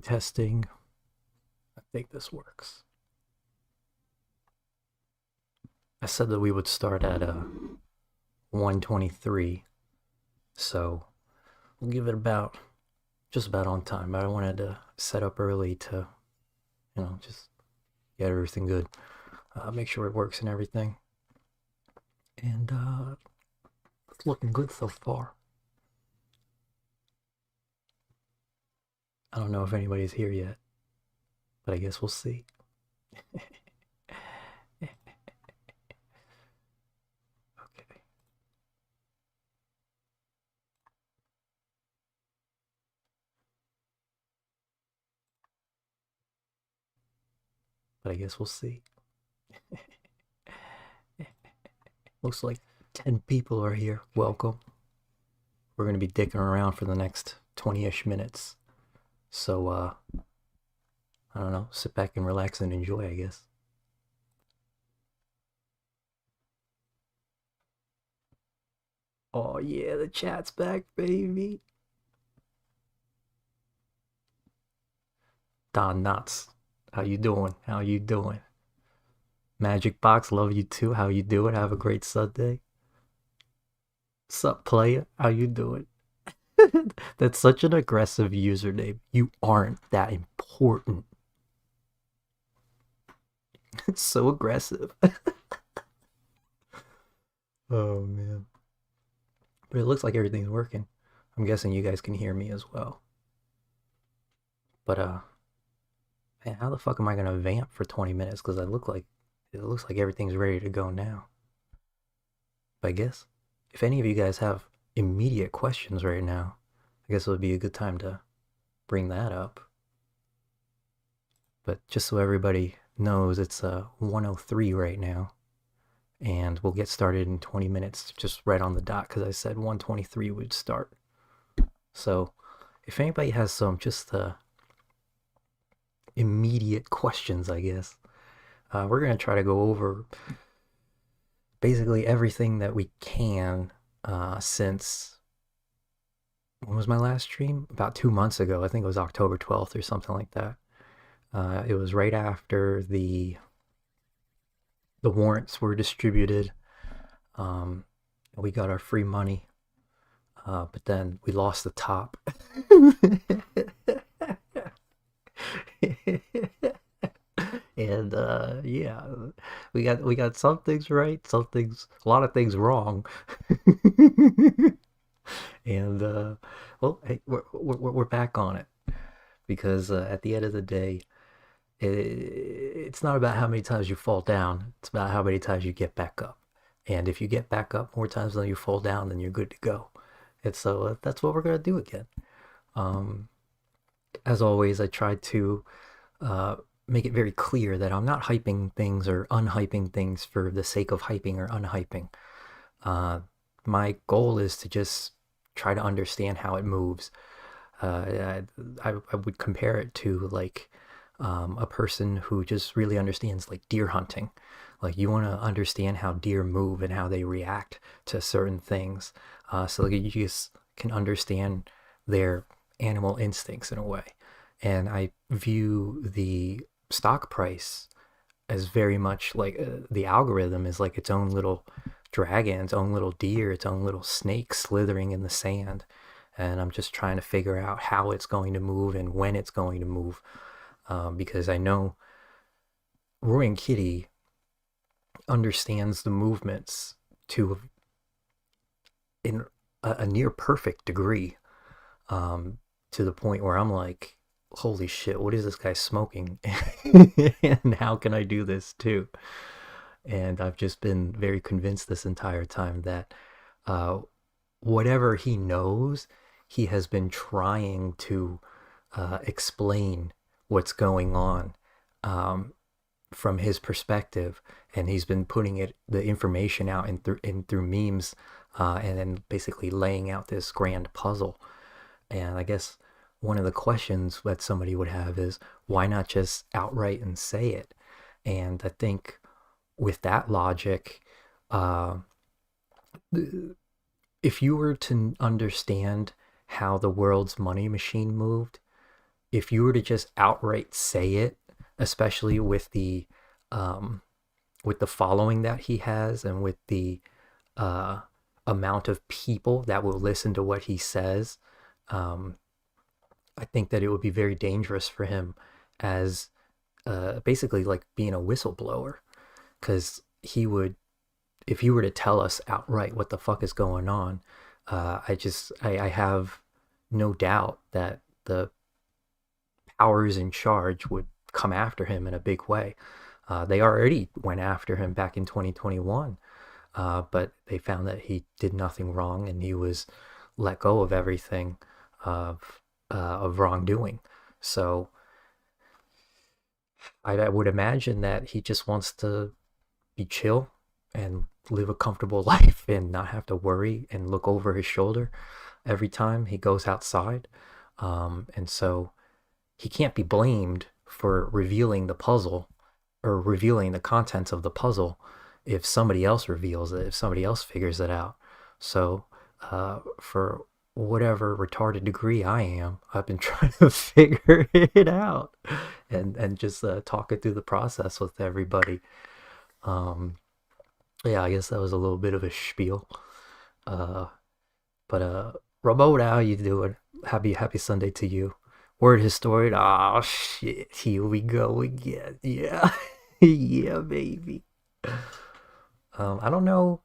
Testing. I think this works. I said that we would start at 1:23, so we'll give it about just about on time. But I wanted to set up early to, just get everything good, make sure it works and everything. And it's looking good so far. I don't know if anybody's here yet, but I guess we'll see. Okay. But I guess we'll see. Looks like 10 people are here. Welcome. We're going to be dicking around for the next 20-ish minutes. So, I don't know, sit back and relax and enjoy, I guess. Oh yeah, the chat's back, baby. Don Knotts, how you doing? How you doing? Magic Box, love you too. How you doing? Have a great Sunday. Sup, player? How you doing? That's such an aggressive username. You aren't that important. It's so aggressive. Oh man. But it looks like everything's working. I'm guessing you guys can hear me as well. But man, how the fuck am I gonna vamp for 20 minutes? Because it looks like everything's ready to go now. But I guess if any of you guys have immediate questions right now, I guess it would be a good time to bring that up. But just so everybody knows, it's 1:03 right now, and we'll get started in 20 minutes, just right on the dot, because I said 1:23 would start. So if anybody has some just immediate questions, I guess, we're going to try to go over basically everything that we can since, when was my last stream? About 2 months ago. I think it was October 12th or something like that. It was right after the warrants were distributed. We got our free money, but then we lost the top. And yeah, we got some things right, a lot of things wrong. And well, hey, we're back on it, because at the end of the day, it's not about how many times you fall down, it's about how many times you get back up. And if you get back up more times than you fall down, then you're good to go. And so that's what we're going to do again. um, as always, I try to uh, make it very clear that I'm not hyping things or unhyping things for the sake of hyping or unhyping. uh, my goal is to just try to understand how it moves. I would compare it to like a person who just really understands like deer hunting. Like, you want to understand how deer move and how they react to certain things, so that you just can understand their animal instincts in a way. And I view the stock price as very much like the algorithm is like its own little dragon, its own little deer, its own little snake slithering in the sand. And I'm just trying to figure out how it's going to move and when it's going to move, because I know RoaringKitty understands the movements to in a near perfect degree, to the point where I'm like, holy shit, what is this guy smoking? And how can I do this too? And I've just been very convinced this entire time that uh, whatever he knows, he has been trying to explain what's going on, um, from his perspective, and he's been putting the information out through memes, and then basically laying out this grand puzzle. And I guess one of the questions that somebody would have is, why not just outright and say it? And I think with that logic, uh, if you were to understand how the world's money machine moved, if you were to just outright say it, especially um, with the following that he has and with the uh, amount of people that will listen to what he says, um, I think that it would be very dangerous for him as basically like being a whistleblower, because he would, if he were to tell us outright what the fuck is going on, I have no doubt that the powers in charge would come after him in a big way. They already went after him back in 2021, but they found that he did nothing wrong and he was let go of everything of wrongdoing. So I would imagine that he just wants to be chill and live a comfortable life and not have to worry and look over his shoulder every time he goes outside. And so he can't be blamed for revealing the puzzle or revealing the contents of the puzzle if somebody else reveals it, if somebody else figures it out. So for whatever retarded degree I am, I've been trying to figure it out and just talk it through the process with everybody. Um, yeah, I guess that was a little bit of a spiel. Uh, but Ramon, how you doing? Happy Sunday to you. Word historian. Oh shit, here we go again. Yeah, yeah, baby. I don't know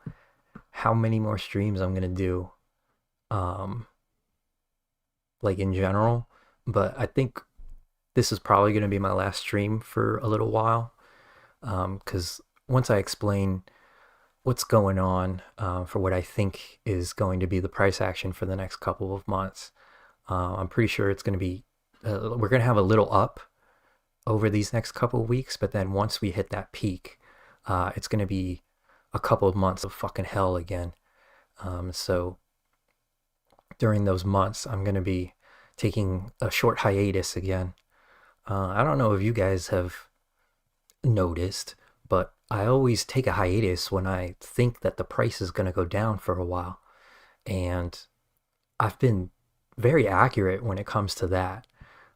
how many more streams I'm gonna do. Um, like in general, but I think this is probably gonna be my last stream for a little while. Because once I explain what's going on for what I think is going to be the price action for the next couple of months, I'm pretty sure it's going to be, we're going to have a little up over these next couple of weeks, but then once we hit that peak, it's going to be a couple of months of fucking hell again. So during those months, I'm going to be taking a short hiatus again. I don't know if you guys have noticed, but I always take a hiatus when I think that the price is going to go down for a while. And I've been very accurate when it comes to that.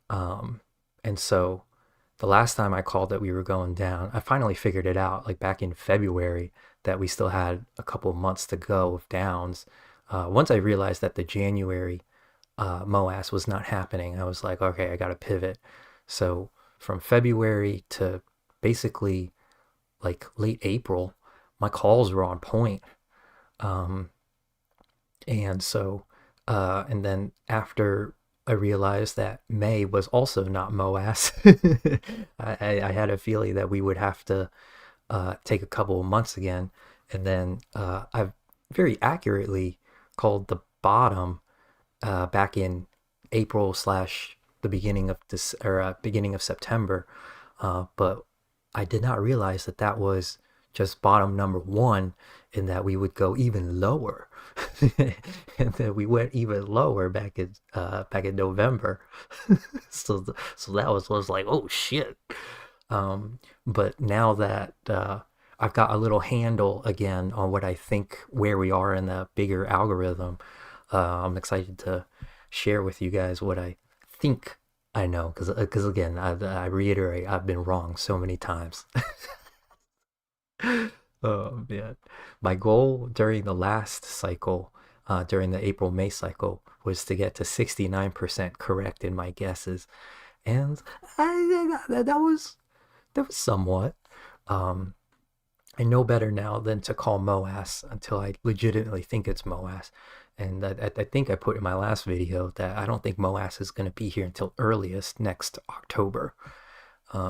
And so the last time I called that we were going down, I finally figured it out, like back in February, that we still had a couple months to go of downs. Once I realized that the January MOASS was not happening, I was like, okay, I got to pivot. So from February to basically like late April, my calls were on point. And so, and then after I realized that May was also not MOASS, I had a feeling that we would have to take a couple of months again. And then I've very accurately called the bottom back in April slash the beginning of this or beginning of September, but I did not realize that that was just bottom number one, and that we would go even lower, and then we went even lower back in November. so that was like, oh shit. But now that I've got a little handle again on what I think where we are in the bigger algorithm, I'm excited to share with you guys what I think I know, because again, I reiterate, I've been wrong so many times. Oh man, my goal during the last cycle, during the April-May cycle, was to get to 69% correct in my guesses, and that was somewhat. Um, I know better now than to call MOASS until I legitimately think it's MOASS. And I think I put in my last video that I don't think MOASS is going to be here until earliest next October.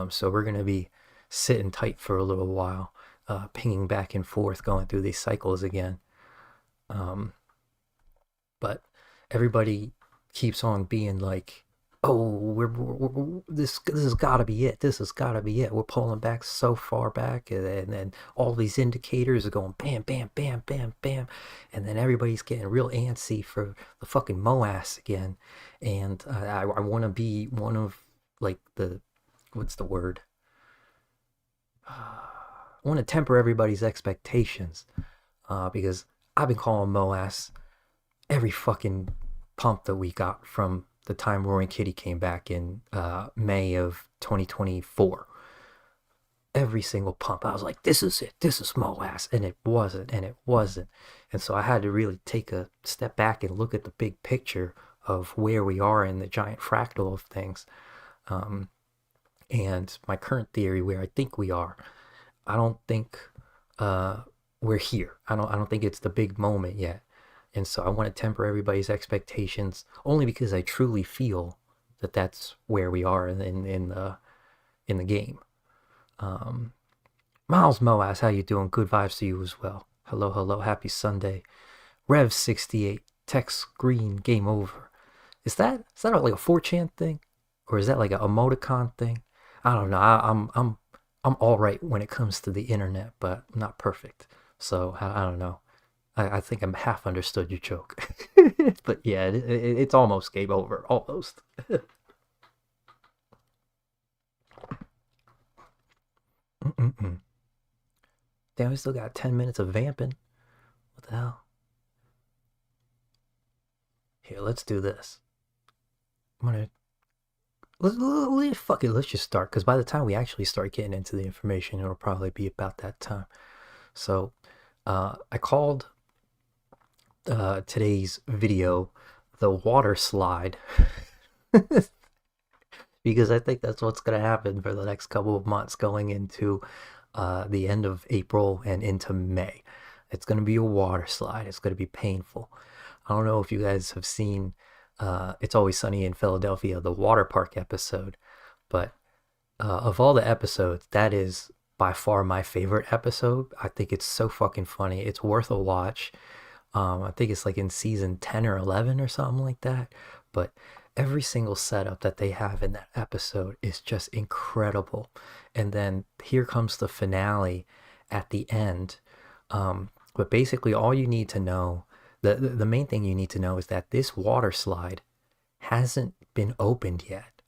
So we're going to be sitting tight for a little while, pinging back and forth, going through these cycles again. But everybody keeps on being like, oh, this has got to be it. This has got to be it. We're pulling back so far back, and then all these indicators are going bam, bam, bam, bam, bam, and then everybody's getting real antsy for the fucking MOASS again. And I want to be one of like what's the word? I want to temper everybody's expectations, because I've been calling MOASS every fucking pump that we got from the time RoaringKitty came back in May of 2024. Every single pump, I was like, this is it, this is MOASS, and it wasn't, and it wasn't. And so I had to really take a step back and look at the big picture of where we are in the giant fractal of things. And my current theory, where I think we are, I don't think we're here. I don't think it's the big moment yet. And so I want to temper everybody's expectations, only because I truly feel that that's where we are in the game. Miles Moas, how you doing? Good vibes to you as well. Hello, hello, happy Sunday. Rev68, text green, game over. Is that like a 4chan thing, or is that like an emoticon thing? I don't know. I'm all right when it comes to the internet, but I'm not perfect. So I don't know. I think I'm half understood your joke. But yeah, it's almost game over. Almost. Damn, we still got 10 minutes of vamping. What the hell? Here, let's do this. I'm gonna fuck it. Let's just start, because by the time we actually start getting into the information, it'll probably be about that time. So, I called today's video the Waterslide because I think that's what's going to happen for the next couple of months going into the end of April and into May. It's going to be a water slide. It's going to be painful. I don't know if you guys have seen It's Always Sunny in Philadelphia, the water park episode, but of all the episodes, that is by far my favorite episode. I think it's so fucking funny. It's worth a watch. I think it's like in season 10 or 11 or something like that. But every single setup that they have in that episode is just incredible. And then here comes the finale at the end. But basically all you need to know, the main thing you need to know is that this water slide hasn't been opened yet.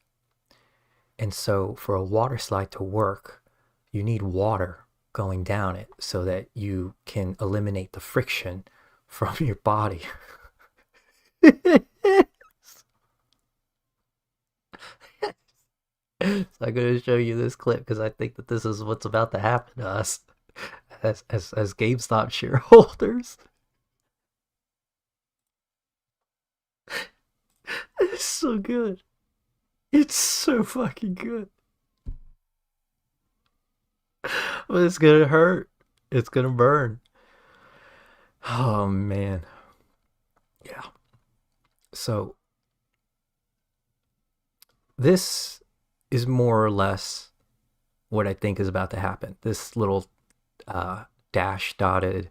And so for a water slide to work, you need water going down it so that you can eliminate the friction from your body. So I'm going to show you this clip because I think that this is what's about to happen to us as GameStop shareholders. It's so good. It's so fucking good. But it's gonna hurt. It's gonna burn. Oh man. Yeah. So this is more or less what I think is about to happen. This little dash dotted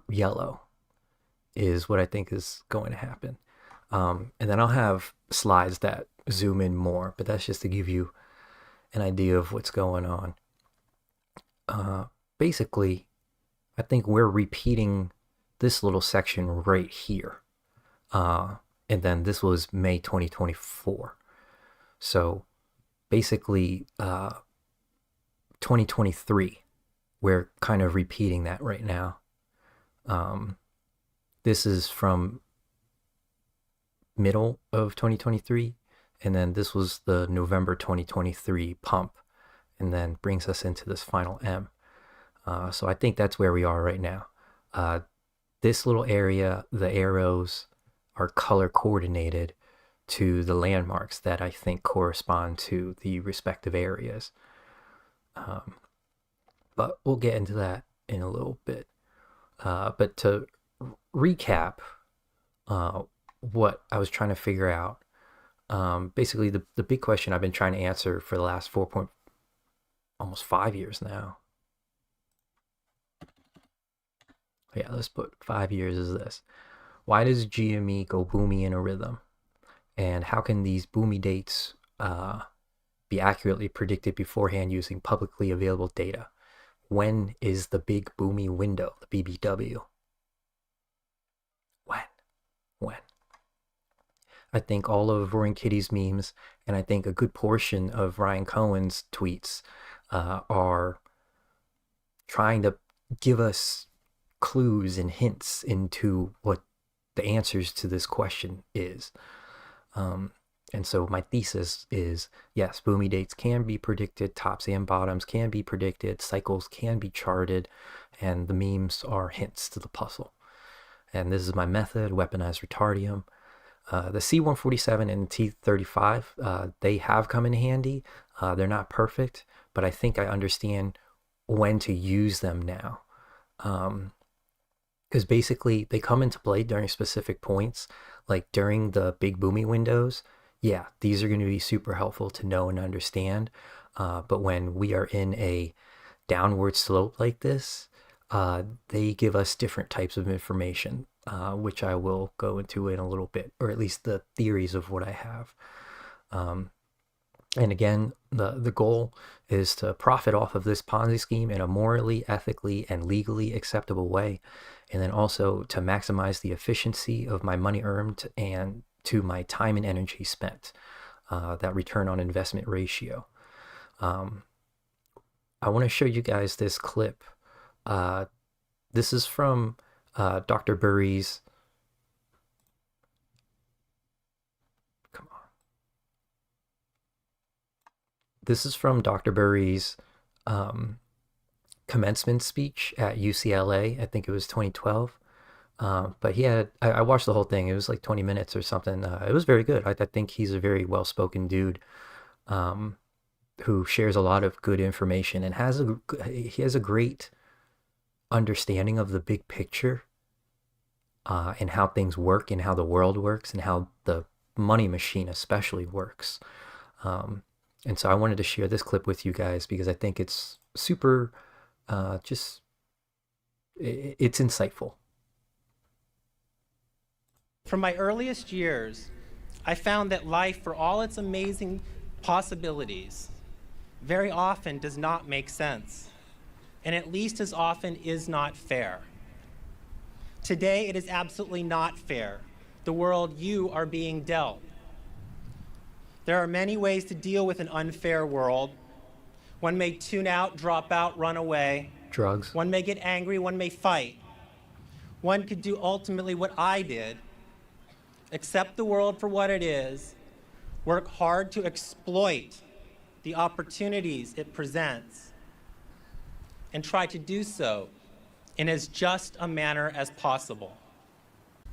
yellow is what I think is going to happen. And then I'll have slides that zoom in more, but that's just to give you an idea of what's going on. Basically, I think we're repeating this little section right here. And then this was May 2024. So basically, 2023, we're kind of repeating that right now. This is from middle of 2023, and then this was the November 2023 pump, and then brings us into this final M. So I think that's where we are right now. This little area, the arrows are color coordinated to the landmarks that I think correspond to the respective areas. But we'll get into that in a little bit. But to recap what I was trying to figure out, basically the big question I've been trying to answer for the last almost 5 years now. Yeah, let's put 5 years as this. Why does GME go boomy in a rhythm? And how can these boomy dates be accurately predicted beforehand using publicly available data? When is the big boomy window, the BBW? When? I think all of RoaringKitty's memes, and I think a good portion of Ryan Cohen's tweets are trying to give us clues and hints into what the answers to this question is. And so my thesis is, yes, boomy dates can be predicted, tops and bottoms can be predicted, cycles can be charted, and the memes are hints to the puzzle. And this is my method, weaponized retardium. The C147 and T35, they have come in handy. They're not perfect, but I think I understand when to use them now. Because basically they come into play during specific points, like during the big boomy windows. Yeah, these are going to be super helpful to know and understand. But when we are in a downward slope like this, they give us different types of information, which I will go into in a little bit, or at least the theories of what I have. And again, the goal is to profit off of this Ponzi scheme in a morally, ethically, and legally acceptable way. And then also to maximize the efficiency of my money earned and to my time and energy spent, that return on investment ratio. I want to show you guys this clip. This is from Dr. Burry's. Come on. This is from Dr. Burry's commencement speech at UCLA. I think it was 2012. But he had, I watched the whole thing. It was like 20 minutes or something. It was very good. I think he's a very well-spoken dude, who shares a lot of good information and he has a great understanding of the big picture, and how things work and how the world works and how the money machine especially works. And so I wanted to share this clip with you guys because I think it's super, it's insightful. From my earliest years, I found that life, for all its amazing possibilities, very often does not make sense, and at least as often is not fair. Today, it is absolutely not fair, the world you are being dealt. There are many ways to deal with an unfair world. One may tune out, drop out, run away. Drugs. One may get angry, one may fight. One could do ultimately what I did: accept the world for what it is, work hard to exploit the opportunities it presents, and try to do so in as just a manner as possible.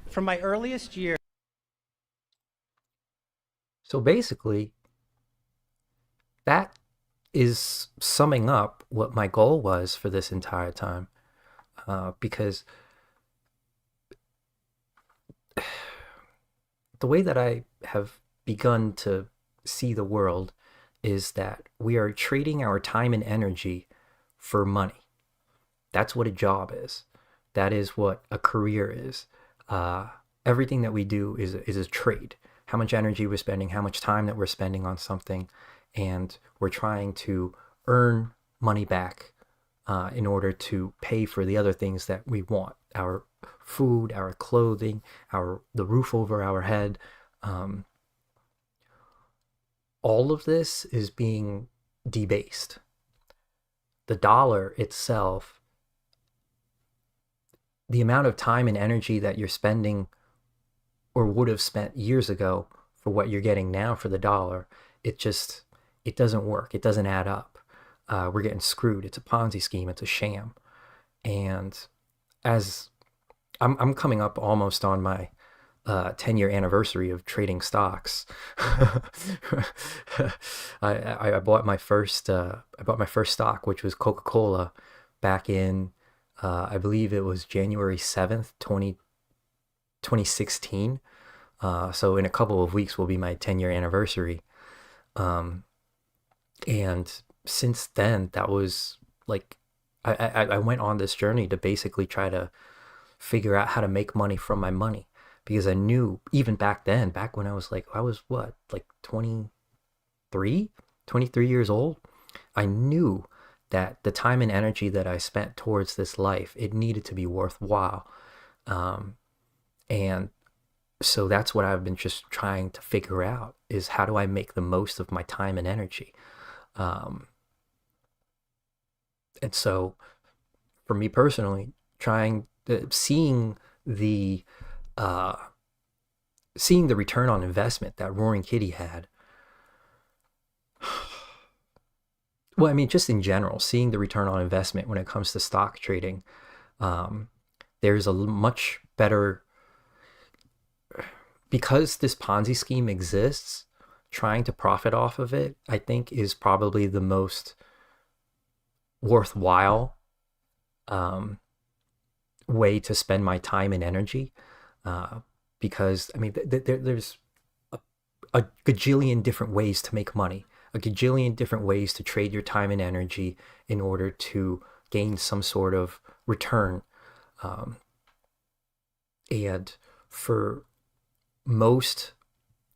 From my earliest years. So basically, that is summing up what my goal was for this entire time, because the way that I have begun to see the world is that we are trading our time and energy for money. That's what a job is. That is what a career is. Everything that we do is a trade. How much energy we're spending, how much time that we're spending on something, and we're trying to earn money back in order to pay for the other things that we want: our food, our clothing, the roof over our head. All of this is being debased. The dollar itself, the amount of time and energy that you're spending or would have spent years ago for what you're getting now for the dollar, it doesn't work. It doesn't add up. We're getting screwed. It's a Ponzi scheme. It's a sham. And as I'm coming up almost on my 10-year anniversary of trading stocks. I bought my first stock, which was Coca-Cola, back in I believe it was January 7th, 2016. So in a couple of weeks will be my 10-year anniversary. And since then, that was like, I went on this journey to basically try to figure out how to make money from my money, because I knew even back then, back when I was what, like 23 years old, I knew that the time and energy that I spent towards this life, it needed to be worthwhile. And so that's what I've been just trying to figure out, is how do I make the most of my time and energy? And so for me personally, seeing the seeing the return on investment that RoaringKitty had. Well, I mean, just in general, seeing the return on investment when it comes to stock trading, um, there's a much better, because this Ponzi scheme exists, trying to profit off of it, I think, is probably the most worthwhile um, way to spend my time and energy. Because, I mean, there's a gajillion different ways to make money, a gajillion different ways to trade your time and energy in order to gain some sort of return. Um, and for most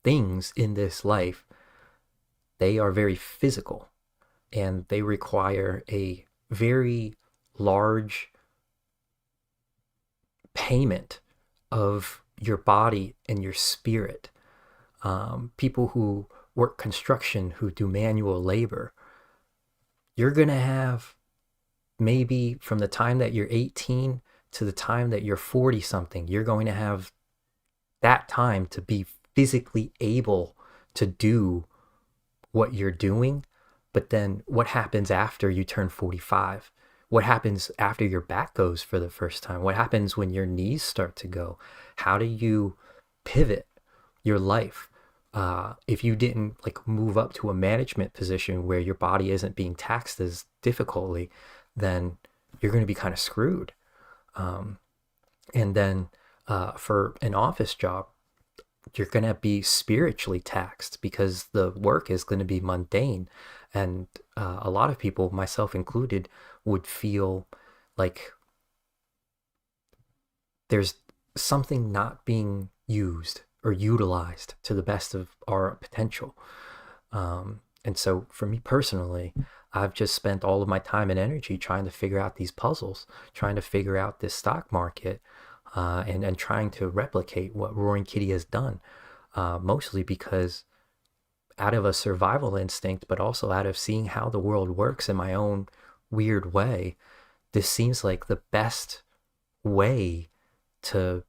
things in this life, they are very physical and they require a very large payment of your body and your spirit. People who work construction, who do manual labor, you're going to have, maybe from the time that you're 18 to the time that you're 40 something, you're going to have that time to be physically able to do what you're doing. But then what happens after you turn 45? What happens after your back goes for the first time? What happens when your knees start to go? How do you pivot your life? If you didn't like move up to a management position where your body isn't being taxed as difficultly, then you're going to be kind of screwed. And then for an office job, you're going to be spiritually taxed because the work is going to be mundane. And a lot of people, myself included, would feel like there's something not being used or utilized to the best of our potential. And so for me personally, I've just spent all of my time and energy trying to figure out these puzzles, trying to figure out this stock market, and trying to replicate what RoaringKitty has done, mostly because out of a survival instinct, but also out of seeing how the world works in my own weird way, this seems like the best way to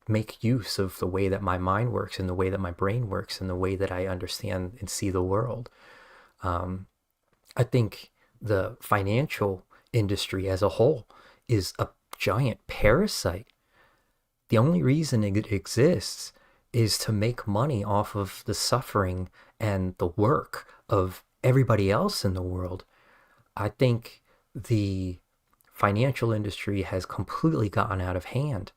make use of the way that my mind works and the way that my brain works and the way that I understand and see the world. I think the financial industry as a whole is a giant parasite. The only reason it exists is to make money off of the suffering and the work of everybody else in the world. I think the financial industry has completely gotten out of hand.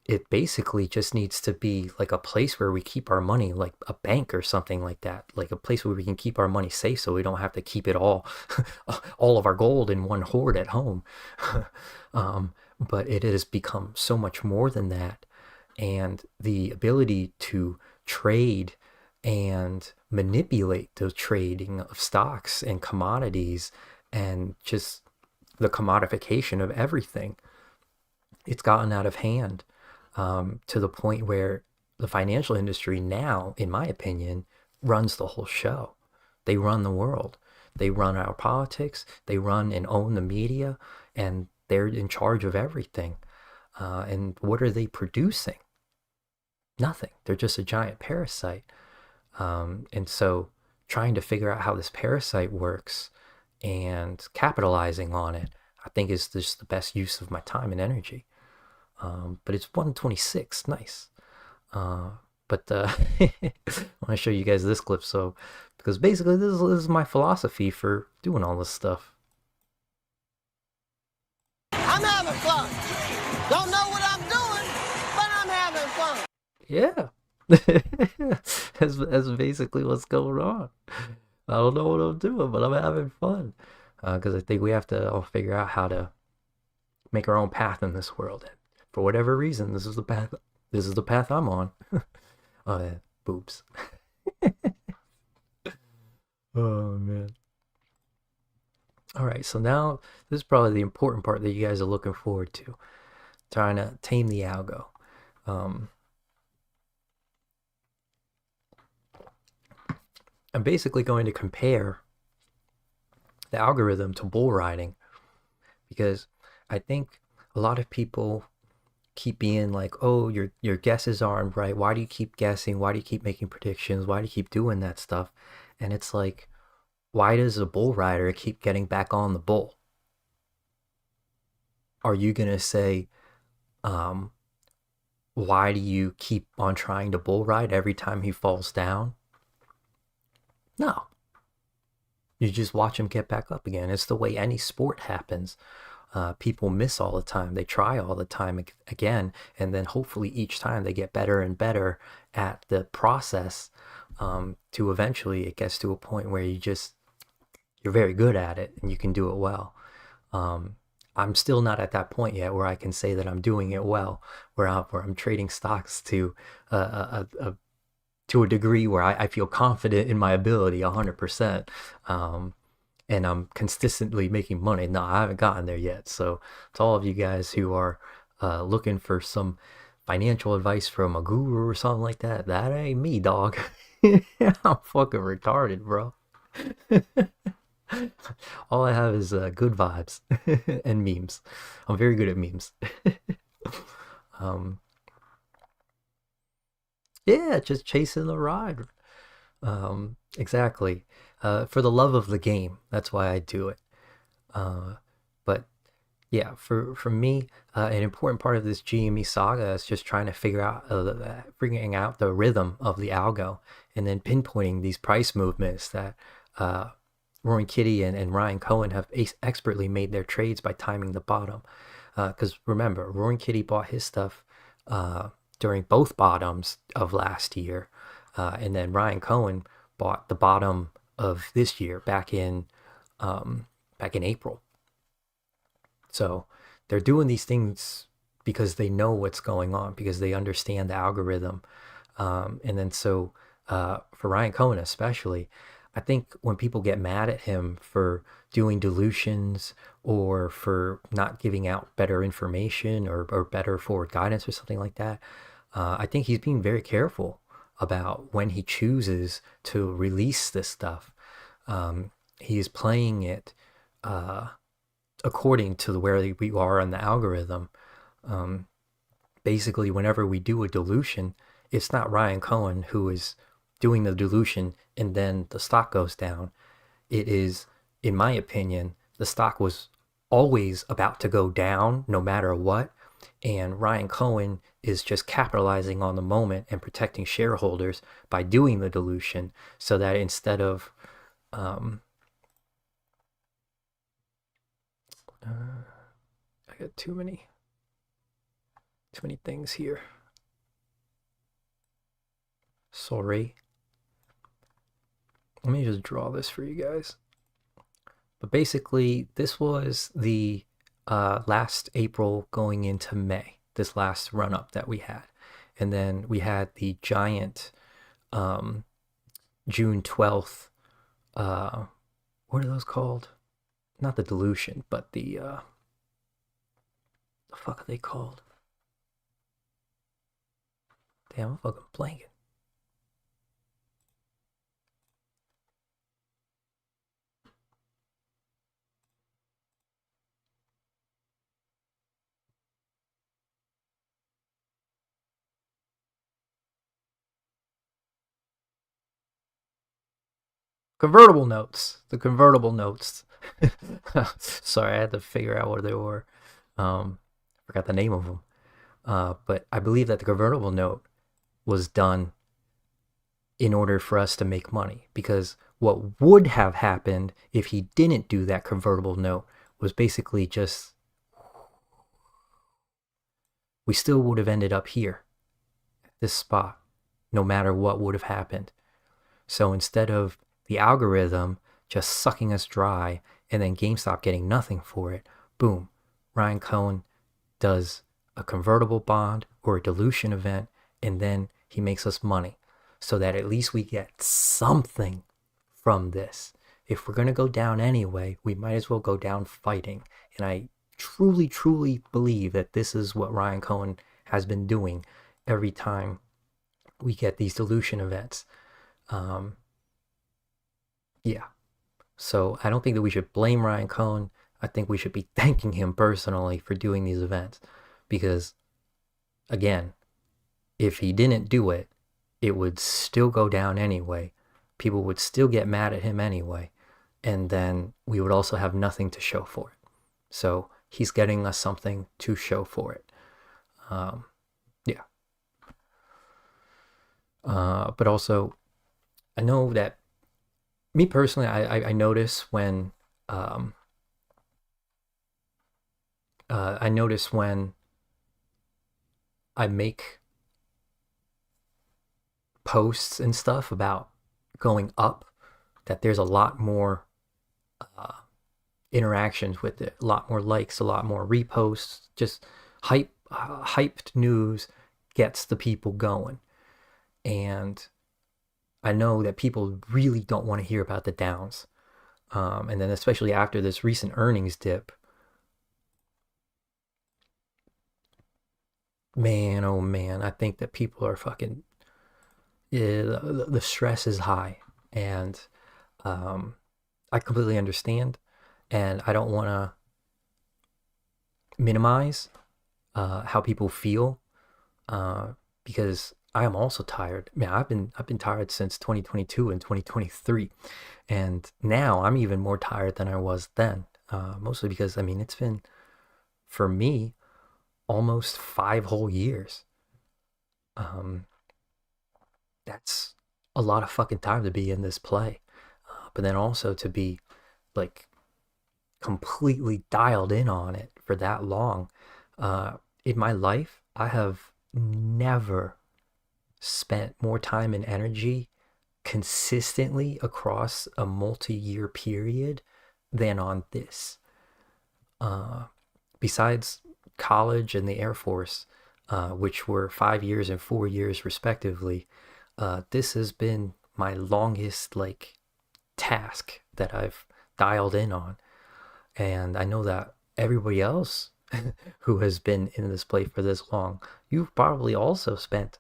It basically just needs to be like a place where we keep our money, like a bank or something like that, like a place where we can keep our money safe so we don't have to keep it all of our gold in one hoard at home. But it has become so much more than that. And the ability to trade and manipulate the trading of stocks and commodities and just the commodification of everything, it's gotten out of hand, to the point where the financial industry now, in my opinion, runs the whole show. They run the world. They run our politics. They run and own the media, and they're in charge of everything. And what are they producing? Nothing. They're just a giant parasite. And so trying to figure out how this parasite works and capitalizing on it, I think is just the best use of my time and energy. But it's 1:26, nice. But I want to show you guys this clip, so because basically this is my philosophy for doing all this stuff. I'm having fun. Don't know what I'm doing, but I'm having fun. Yeah. That's basically what's going on. I don't know what I'm doing, but I'm having fun. Because I think we have to all figure out how to make our own path in this world. And for whatever reason, this is the path. This is the path I'm on. Oh yeah, boobs. Oh man. All right, so now this is probably the important part that you guys are looking forward to. Trying to tame the algo. I'm basically going to compare the algorithm to bull riding, because I think a lot of people keep being like, oh, your guesses aren't right. Why do you keep guessing? Why do you keep making predictions? Why do you keep doing that stuff? And it's like, why does a bull rider keep getting back on the bull? Are you gonna say, um, why do you keep on trying to bull ride every time he falls down? No. You just watch him get back up again. It's the way any sport happens. People miss all the time. They try all the time again, and then hopefully each time they get better and better at the process, to eventually it gets to a point where you're very good at it and you can do it well. I'm still not at that point yet where I can say that I'm doing it well, where I'm trading stocks to to a degree where I feel confident in my ability 100%. And I'm consistently making money. No, I haven't gotten there yet. So to all of you guys who are looking for some financial advice from a guru or something like that, that ain't me, dog. I'm fucking retarded, bro. All I have is good vibes and memes. I'm very good at memes. um, yeah, just chasing the ride. Exactly. For the love of the game. That's why I do it. But yeah, for me, an important part of this GME saga is just trying to figuring out the rhythm of the algo, and then pinpointing these price movements that RoaringKitty and Ryan Cohen have expertly made their trades by timing the bottom. Because remember, RoaringKitty bought his stuff during both bottoms of last year, and then Ryan Cohen bought the bottom of this year back in April. So they're doing these things because they know what's going on, because they understand the algorithm. And then so for Ryan Cohen especially, I think when people get mad at him for doing dilutions or for not giving out better information or better forward guidance or something like that, I think he's being very careful about when he chooses to release this stuff. He is playing it according to where we are in the algorithm. Basically, whenever we do a dilution, it's not Ryan Cohen who is doing the dilution and then the stock goes down. It is, in my opinion, the stock was always about to go down no matter what, and Ryan Cohen is just capitalizing on the moment and protecting shareholders by doing the dilution, so that instead of I got too many things here. Sorry. Let me just draw this for you guys. But basically, this was the last April going into May, this last run up that we had. And then we had the giant June 12th, what are those called? Not the dilution, but the fuck are they called? Damn, I'm fucking blanking. Convertible notes. The convertible notes. Sorry, I had to figure out what they were. Forgot the name of them. But I believe that the convertible note was done in order for us to make money, because what would have happened if he didn't do that convertible note was basically just, we still would have ended up here at this spot no matter what would have happened. So instead of the algorithm just sucking us dry and then GameStop getting nothing for it, boom, Ryan Cohen does a convertible bond or a dilution event, and then he makes us money, so that at least we get something from this. If we're going to go down anyway, we might as well go down fighting. And I truly, truly believe that this is what Ryan Cohen has been doing every time we get these dilution events. Yeah. So I don't think that we should blame Ryan Cohen. I think we should be thanking him personally for doing these events, because again, if he didn't do it, it would still go down anyway. People would still get mad at him anyway. And then we would also have nothing to show for it. So he's getting us something to show for it. Yeah. But also, I know that me personally, I notice when I notice when I make posts and stuff about going up, that there's a lot more interactions with it, a lot more likes, a lot more reposts. Just hyped news gets the people going. And I know that people really don't want to hear about the downs. And then especially after this recent earnings dip, man, oh man, I think that people are fucking, the stress is high. And I completely understand. And I don't want to minimize how people feel, because I am also tired. Man, I've been tired since 2022 and 2023, and now I'm even more tired than I was then. Mostly because, I mean, it's been, for me, almost 5 whole years. That's a lot of fucking time to be in this play, but then also to be like completely dialed in on it for that long. In my life, I have never spent more time and energy consistently across a multi-year period than on this. Besides college and the Air Force, which were 5 years and 4 years respectively, this has been my longest like task that I've dialed in on. And I know that everybody else who has been in this play for this long, you've probably also spent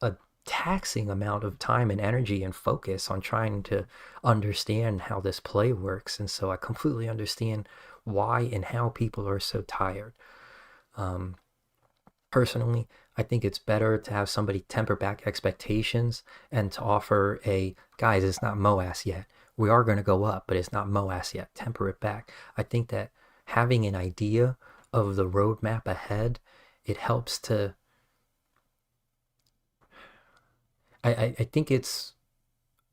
a taxing amount of time and energy and focus on trying to understand how this play works. And so I completely understand why and how people are so tired. Personally, I think it's better to have somebody temper back expectations and to offer guys, it's not MOASS yet. We are going to go up, but it's not MOASS yet. Temper it back. I think that having an idea of the roadmap ahead, it helps to, I think it's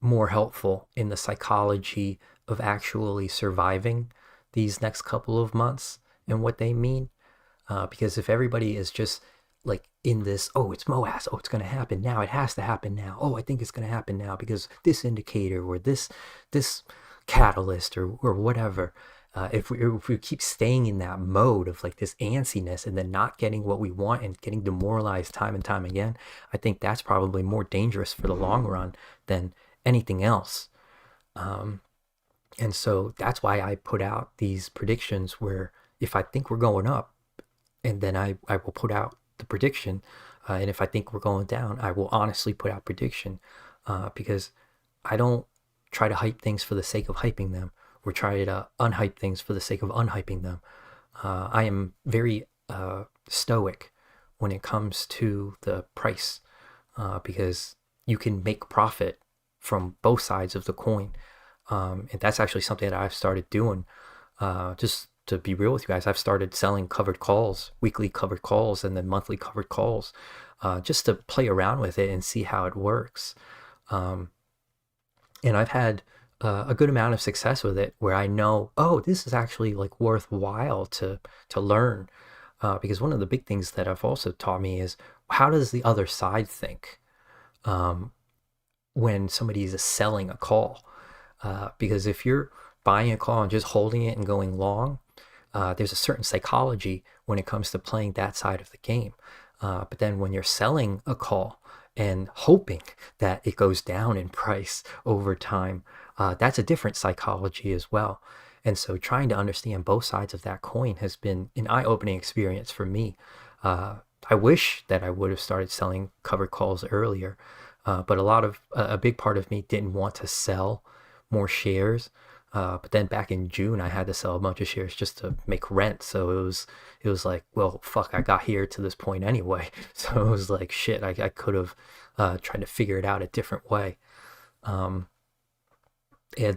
more helpful in the psychology of actually surviving these next couple of months and what they mean. Because if everybody is just like in this, oh, it's MOASS, oh, it's going to happen now, it has to happen now, oh, I think it's going to happen now because this indicator or this catalyst or whatever, if we keep staying in that mode of like this antsiness and then not getting what we want and getting demoralized time and time again, I think that's probably more dangerous for the long run than anything else. And so that's why I put out these predictions where if I think we're going up, and then I will put out the prediction, and if I think we're going down, I will honestly put out prediction, because I don't try to hype things for the sake of hyping them or try to unhype things for the sake of unhyping them. I am very stoic when it comes to the price, because you can make profit from both sides of the coin, and that's actually something that I've started doing. Just to be real with you guys, I've started selling covered calls, weekly covered calls, and then monthly covered calls, just to play around with it and see how it works. And I've had a good amount of success with it, where I know, oh, this is actually like worthwhile to learn, because one of the big things that I've also taught me is, how does the other side think when somebody is selling a call? Because if you're buying a call and just holding it and going long, there's a certain psychology when it comes to playing that side of the game. But then when you're selling a call and hoping that it goes down in price over time, that's a different psychology as well. And so trying to understand both sides of that coin has been an eye-opening experience for me. I wish that I would have started selling covered calls earlier, but a big part of me didn't want to sell more shares, But then back in June, I had to sell a bunch of shares just to make rent. So it was like, well, fuck, I got here to this point anyway. So it was like, shit, I could have tried to figure it out a different way. And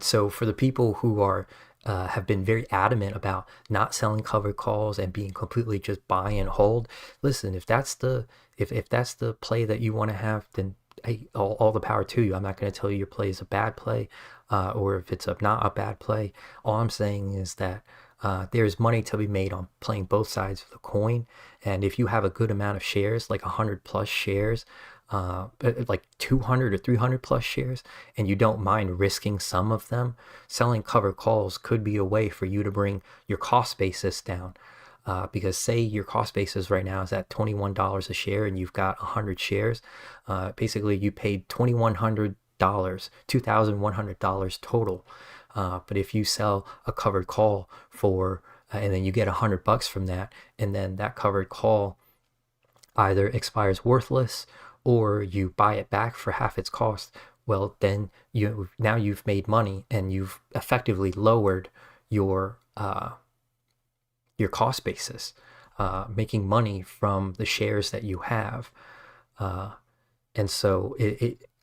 so for the people who are have been very adamant about not selling covered calls and being completely just buy and hold, listen, if that's the if that's the play that you want to have, then hey, all the power to you. I'm not going to tell you your play is a bad play, or if it's not a bad play. All I'm saying is that there's money to be made on playing both sides of the coin. And if you have a good amount of shares, like 100 plus shares, like 200 or 300 plus shares, and you don't mind risking some of them, selling covered calls could be a way for you to bring your cost basis down. Because say your cost basis right now is at $21 a share and you've got 100 shares, basically you paid $2,100, $2,100 total. But if you sell a covered call for, and then you get $100 from that, and then that covered call either expires worthless or you buy it back for half its cost, well, then now you've made money and you've effectively lowered your cost basis, making money from the shares that you have. And so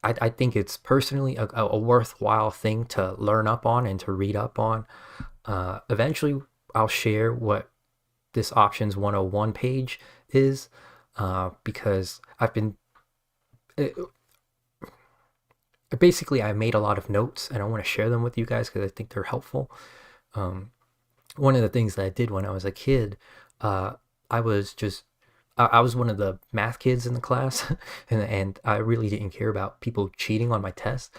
I think it's personally a worthwhile thing to learn up on and to read up on. Eventually, I'll share what this Options 101 page is, because I've been... basically, I made a lot of notes and I want to share them with you guys because I think they're helpful. One of the things that I did when I was a kid, I was one of the math kids in the class, and I really didn't care about people cheating on my tests.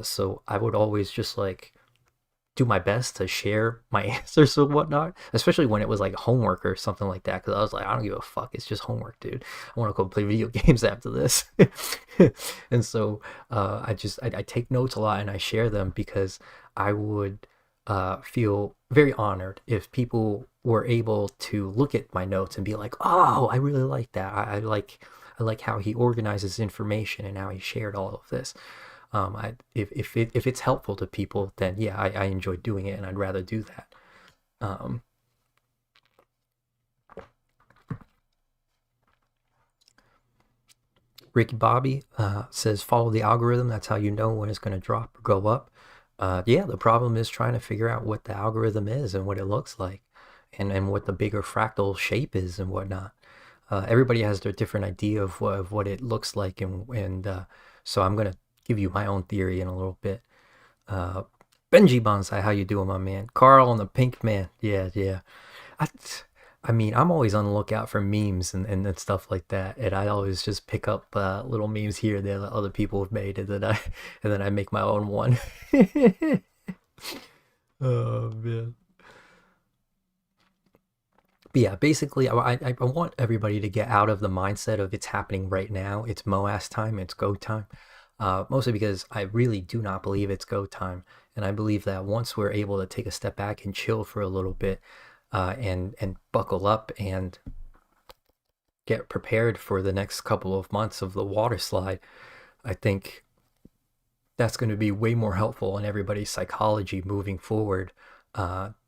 So I would always just like do my best to share my answers and whatnot, especially when it was like homework or something like that, because I was like, I don't give a fuck, it's just homework, dude. I want to go play video games after this. And so I take notes a lot and I share them because I would feel very honored if people were able to look at my notes and be like, oh, I really like that. I like how he organizes information and how he shared all of this. If it's helpful to people, then yeah, I enjoy doing it and I'd rather do that. Ricky Bobby says, follow the algorithm. That's how you know when it's going to drop or go up. Yeah, the problem is trying to figure out what the algorithm is and what it looks like, and what the bigger fractal shape is and whatnot. Everybody has their different idea of what it looks like, and so I'm gonna give you my own theory in a little bit. Benji Bonsai, how you doing, my man? Carl and the Pink Man, yeah. I mean, I'm always on the lookout for memes and stuff like that, and I always just pick up little memes here that other people have made, and then I make my own one. Oh man. But yeah, basically, I want everybody to get out of the mindset of it's happening right now. It's MOASS time. It's go time. Mostly because I really do not believe it's go time, and I believe that once we're able to take a step back and chill for a little bit, and buckle up and get prepared for the next couple of months of the Waterslide, I think that's going to be way more helpful in everybody's psychology moving forward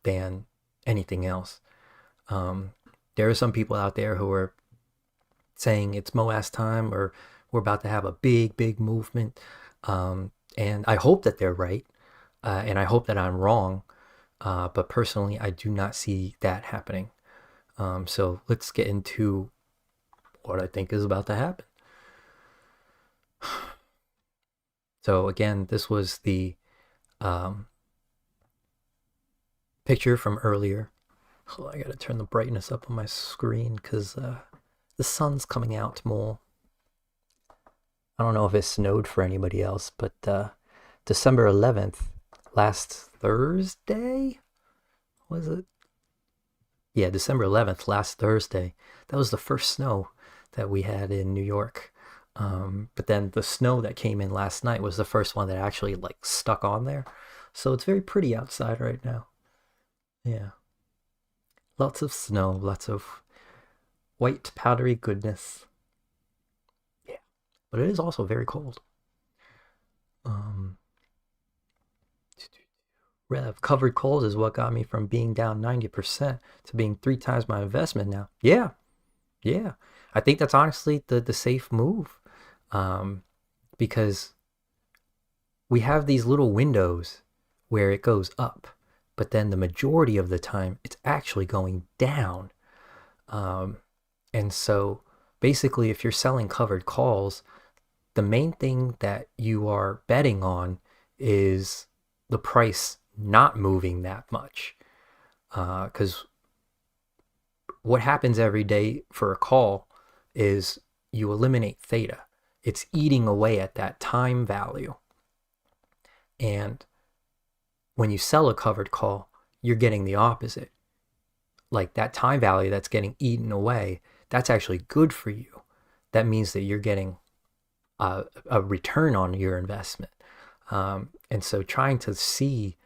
than anything else. There are some people out there who are saying it's MOASS time, or we're about to have a big movement, and I hope that they're right, and I hope that I'm wrong. But personally, I do not see that happening. So let's get into what I think is about to happen. So again, this was the picture from earlier. Oh, I gotta turn the brightness up on my screen because the sun's coming out more. I don't know if it snowed for anybody else, but December 11th, last Thursday, was it? Yeah, December 11th, last Thursday. That was the first snow that we had in New York. But then the snow that came in last night was the first one that actually like stuck on there. So it's very pretty outside right now. Yeah. Lots of snow, lots of white powdery goodness. Yeah. But it is also very cold. Rev, covered calls is what got me from being down 90% to being 3 times my investment now. Yeah. I think that's honestly the safe move, because we have these little windows where it goes up, but then the majority of the time it's actually going down. And so basically, if you're selling covered calls, the main thing that you are betting on is the price not moving that much. Because what happens every day for a call is you eliminate theta. It's eating away at that time value. And when you sell a covered call, you're getting the opposite. Like that time value that's getting eaten away, that's actually good for you. That means that you're getting a return on your investment. And so trying to see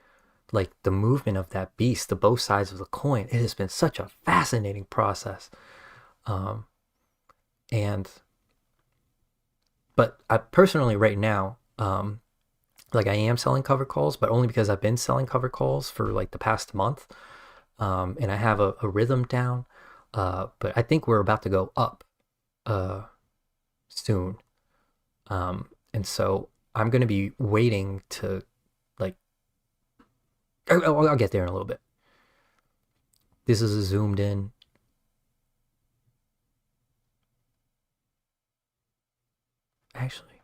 like the movement of that beast, the both sides of the coin, it has been such a fascinating process. But I personally right now, like I am selling cover calls, but only because I've been selling cover calls for like the past month. And I have a rhythm down. But I think we're about to go up soon. And so I'm going to be waiting to like, I'll get there in a little bit. This is a zoomed in. Actually,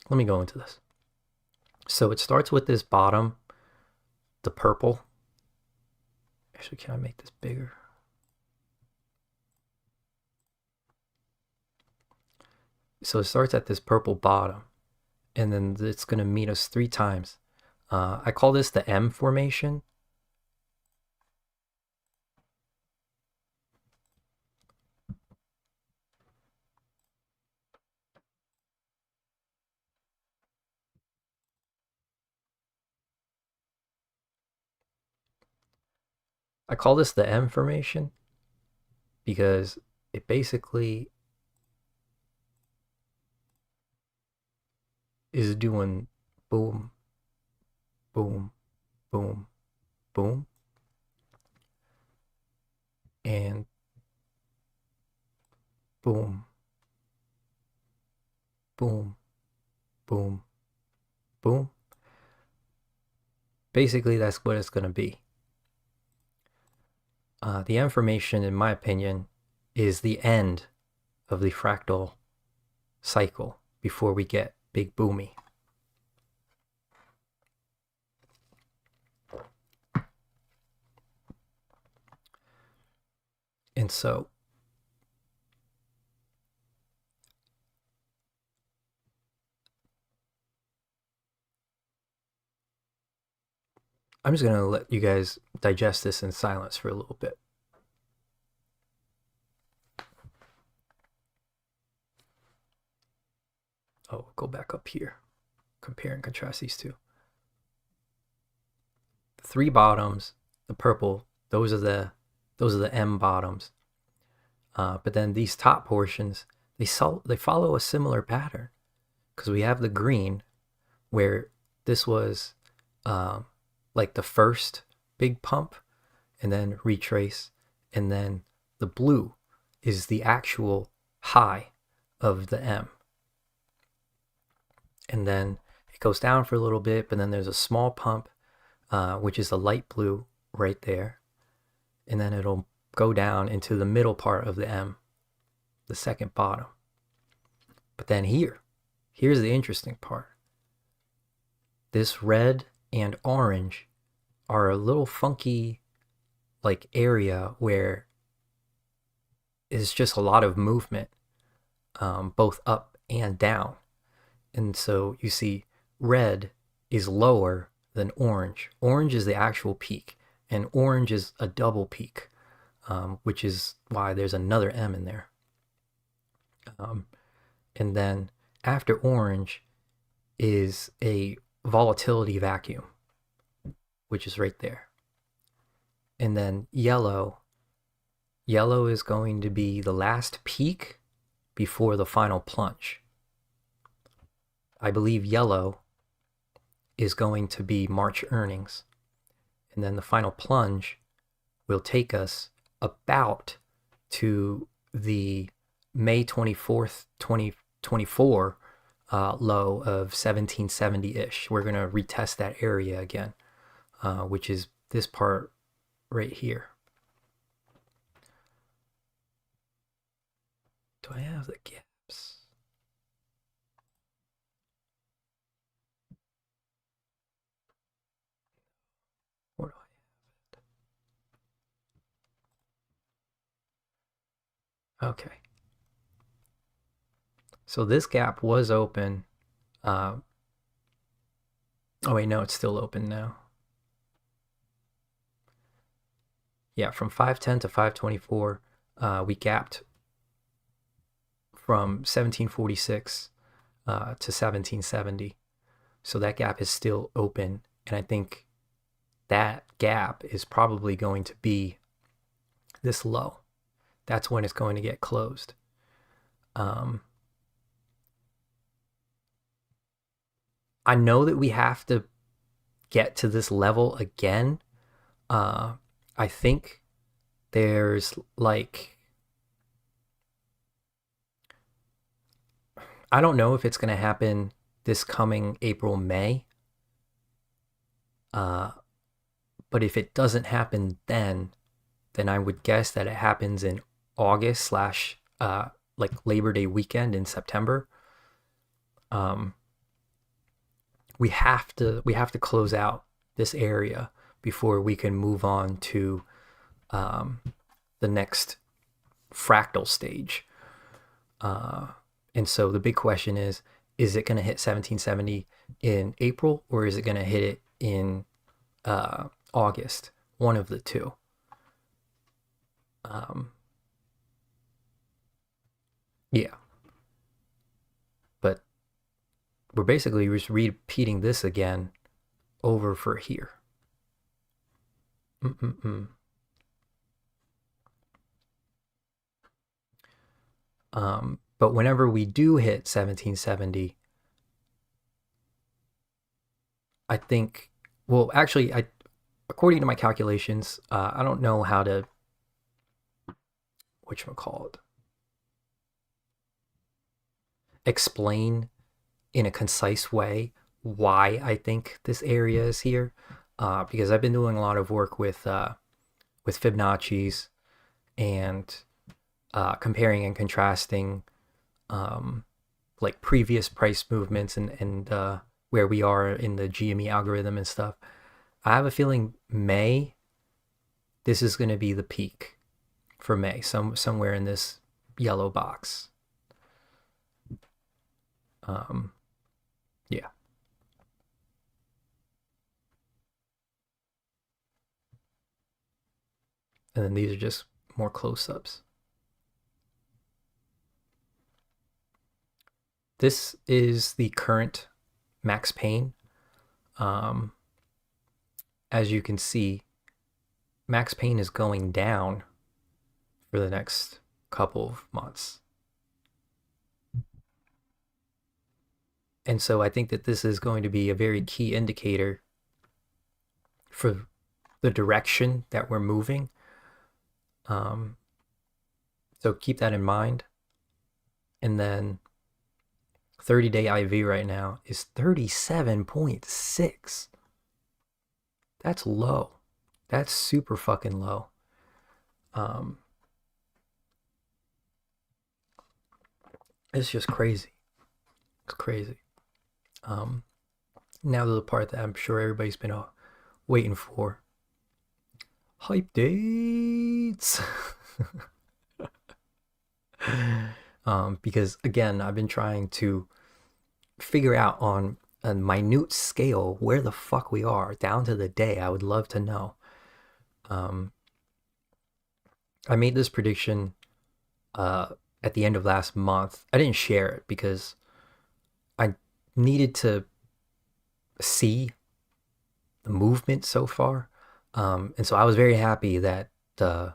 let me go into this. So it starts with this bottom, the purple. Actually, can I make this bigger? So it starts at this purple bottom, and then it's going to meet us 3 times. I call this the M formation. I call this the M formation because it basically is doing boom, boom, boom, boom, and boom, boom, boom, boom. Basically, that's what it's going to be. The M formation, in my opinion, is the end of the fractal cycle before we get big boomy. And so I'm just going to let you guys digest this in silence for a little bit. Oh, go back up here. Compare and contrast these two. The 3 bottoms, the purple, those are the M bottoms. But then these top portions, they follow a similar pattern, because we have the green, where this was like the first big pump, and then retrace, and then the blue is the actual high of the M. And then it goes down for a little bit, but then there's a small pump, which is the light blue right there. And then it'll go down into the middle part of the M, the second bottom. But then here's the interesting part. This red and orange are a little funky like area where it's just a lot of movement, both up and down. And so you see red is lower than orange. Orange is the actual peak, and orange is a double peak, which is why there's another M in there. And then after orange is a volatility vacuum, which is right there. And then yellow is going to be the last peak before the final plunge. I believe yellow is going to be March earnings. And then the final plunge will take us about to the May 24th, 2024 low of 1770-ish. We're going to retest that area again, which is this part right here. Do I have the gaps? Where do I have it? Okay. So this gap was open. Oh wait, no, it's still open now. Yeah, from 510 to 524, we gapped from 1746 to 1770. So that gap is still open, and I think that gap is probably going to be this low. That's when it's going to get closed. I know that we have to get to this level again. I think there's like, I don't know if it's going to happen this coming April, May. But if it doesn't happen then I would guess that it happens in August slash like Labor Day weekend in September. We have to close out this area before we can move on to the next fractal stage. And so the big question is it going to hit 1770 in April, or is it going to hit it in August? One of the two. Yeah. But we're basically just repeating this again over for here. But whenever we do hit 1770, I think, well, actually, according to my calculations, I don't know how to, whatchamacallit, explain in a concise way why I think this area is here, because I've been doing a lot of work with Fibonacci's and comparing and contrasting like previous price movements and where we are in the GME algorithm and stuff. I have a feeling May, this is going to be the peak for May, somewhere in this yellow box. Yeah. And then these are just more close-ups. This is the current max pain. As you can see, max pain is going down for the next couple of months. And so I think that this is going to be a very key indicator for the direction that we're moving. So keep that in mind. And then 30-day IV right now is 37.6. That's low. That's super fucking low. It's just crazy. It's crazy. Now to the part that I'm sure everybody's been waiting for. Hype dates. Because again, I've been trying to figure out on a minute scale where the fuck we are down to the day. I would love to know. I made this prediction at the end of last month. I didn't share it because I needed to see the movement so far. And so I was very happy that that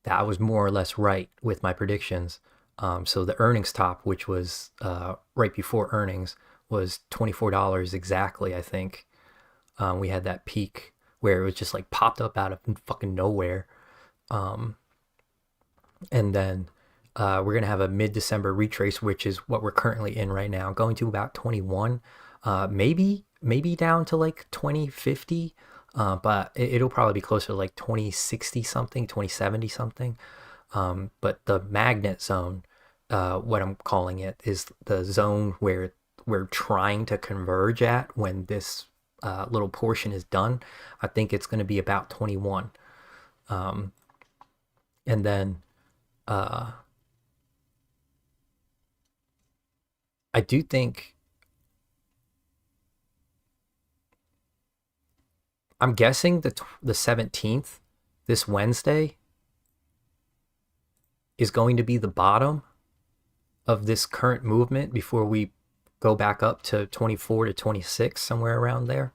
I was more or less right with my predictions. So the earnings top, which was right before earnings, was $24 exactly, I think. We had that peak where it was just like popped up out of fucking nowhere. And then we're going to have a mid-December retrace, which is what we're currently in right now, going to about 21, maybe down to like 2050, but it'll probably be closer to like 2060 something, 2070 something. But the magnet zone, what I'm calling it, is the zone where we're trying to converge at when this little portion is done. I think it's going to be about 21. And then I do think, I'm guessing the 17th, this Wednesday, is going to be the bottom of this current movement before we go back up to 24 to 26, somewhere around there.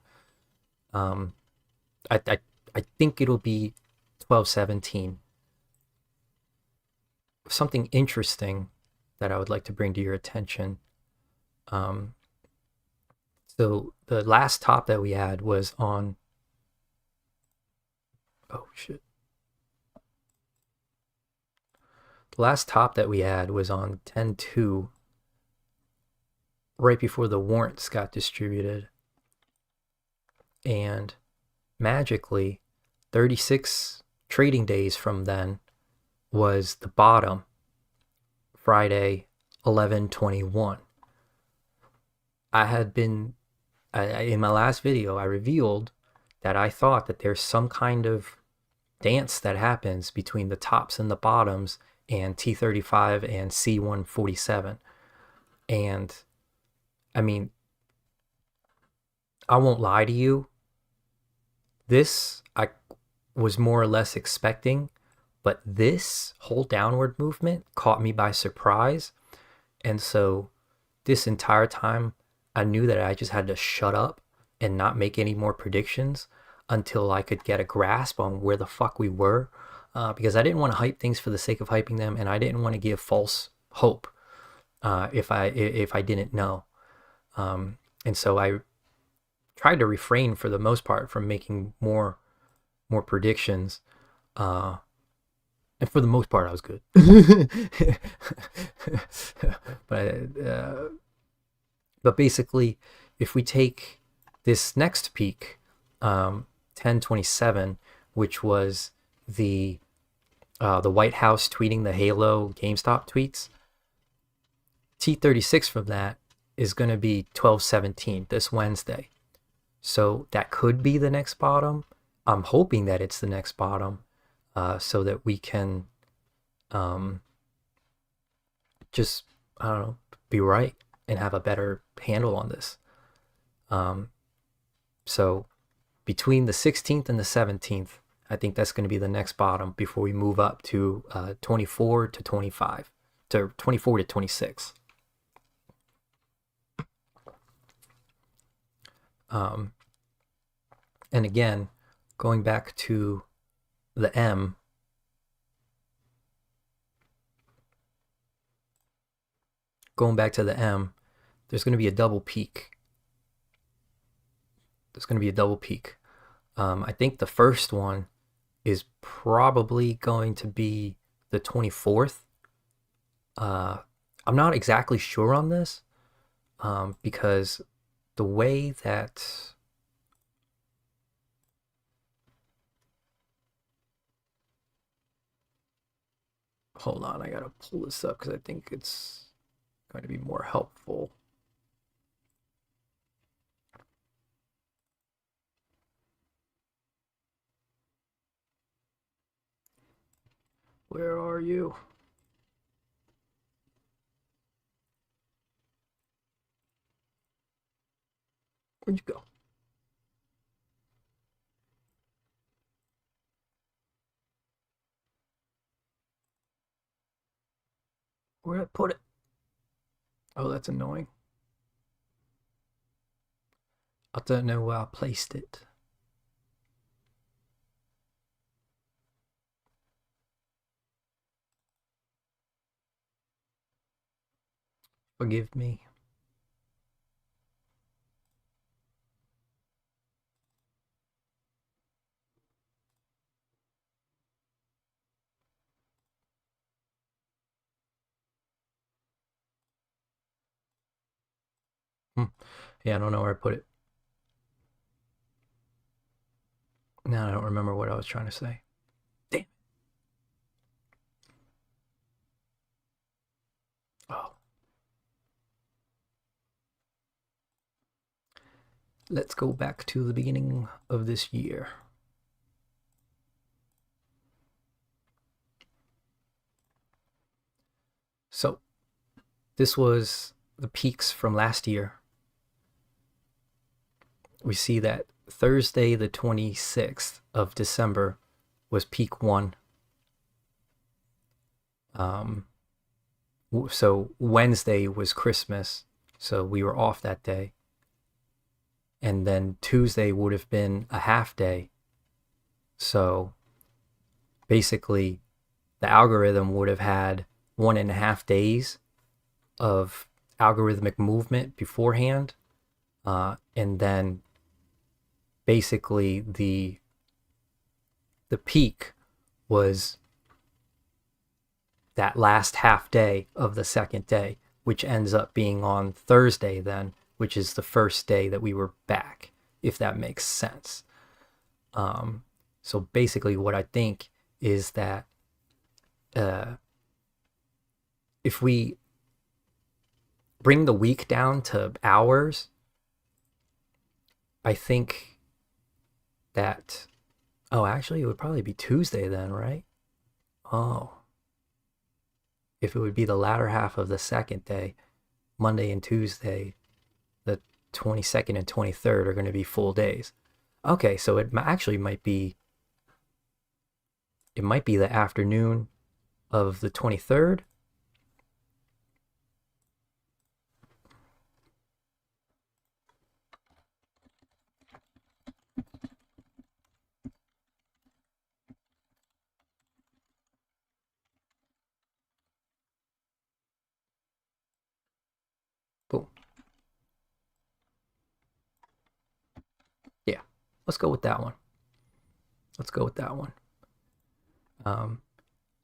I think it'll be 1217. Something interesting that I would like to bring to your attention. So the last top that we had was on, oh shit. The last top that we had was on 10-2, right before the warrants got distributed. And magically, 36 trading days from then was the bottom, Friday, 11/21. I had been, in my last video, I revealed that I thought that there's some kind of dance that happens between the tops and the bottoms and T35 and C147. And I mean, I won't lie to you, this I was more or less expecting, but this whole downward movement caught me by surprise. And so this entire time, I knew that I just had to shut up and not make any more predictions until I could get a grasp on where the fuck we were, because I didn't want to hype things for the sake of hyping them, and I didn't want to give false hope if I didn't know. And so I tried to refrain for the most part from making more predictions. And for the most part, I was good. But basically, if we take this next peak, 10/27, which was the White House tweeting the Halo GameStop tweets, T36 from that is going to be 12/17 this Wednesday. So that could be the next bottom. I'm hoping that it's the next bottom, so that we can just, I don't know, be right and have a better handle on this. So between the 16th and the 17th, I think that's going to be the next bottom before we move up to 24 to 25, to 24 to 26. And again, going back to the M, there's going to be a double peak. I think the first one is probably going to be the 24th. I'm not exactly sure on this, because the way that, hold on, I gotta pull this up because I think it's going to be more helpful. Where are you? Where'd you go? Where'd I put it? Oh, that's annoying. I don't know where I placed it. Forgive me. Yeah, I don't know where I put it. Now I don't remember what I was trying to say. Damn. Oh. Let's go back to the beginning of this year. So, this was the peaks from last year. We see that Thursday, the 26th of December, was peak 1. So Wednesday was Christmas, so we were off that day. And then Tuesday would have been a half day. So basically, the algorithm would have had 1.5 days of algorithmic movement beforehand. And then basically the peak was that last half day of the second day, which ends up being on Thursday then, which is the first day that we were back, if that makes sense. So basically what I think is that if we bring the week down to hours, I think that, oh, actually it would probably be Tuesday then, right? Oh. If it would be the latter half of the second day, Monday and Tuesday, the 22nd and 23rd are going to be full days. Okay, so it actually might be the afternoon of the 23rd. Boom. Yeah, let's go with that one.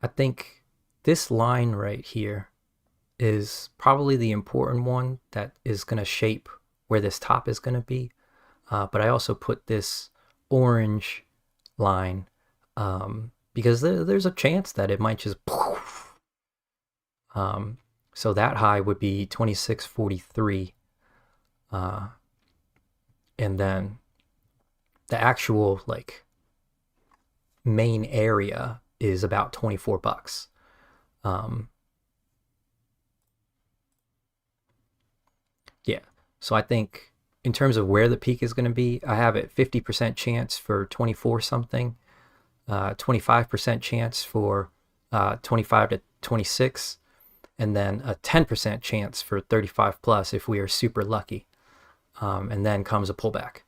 I think this line right here is probably the important one that is going to shape where this top is going to be. But I also put this orange line because there's a chance that it might just so that high would be 26.43, and then the actual like main area is about $24. Yeah, so I think in terms of where the peak is going to be, I have it 50% chance for 24 something, 25% chance for 25 to 26, and then a 10% chance for 35 plus if we are super lucky. And then comes a pullback.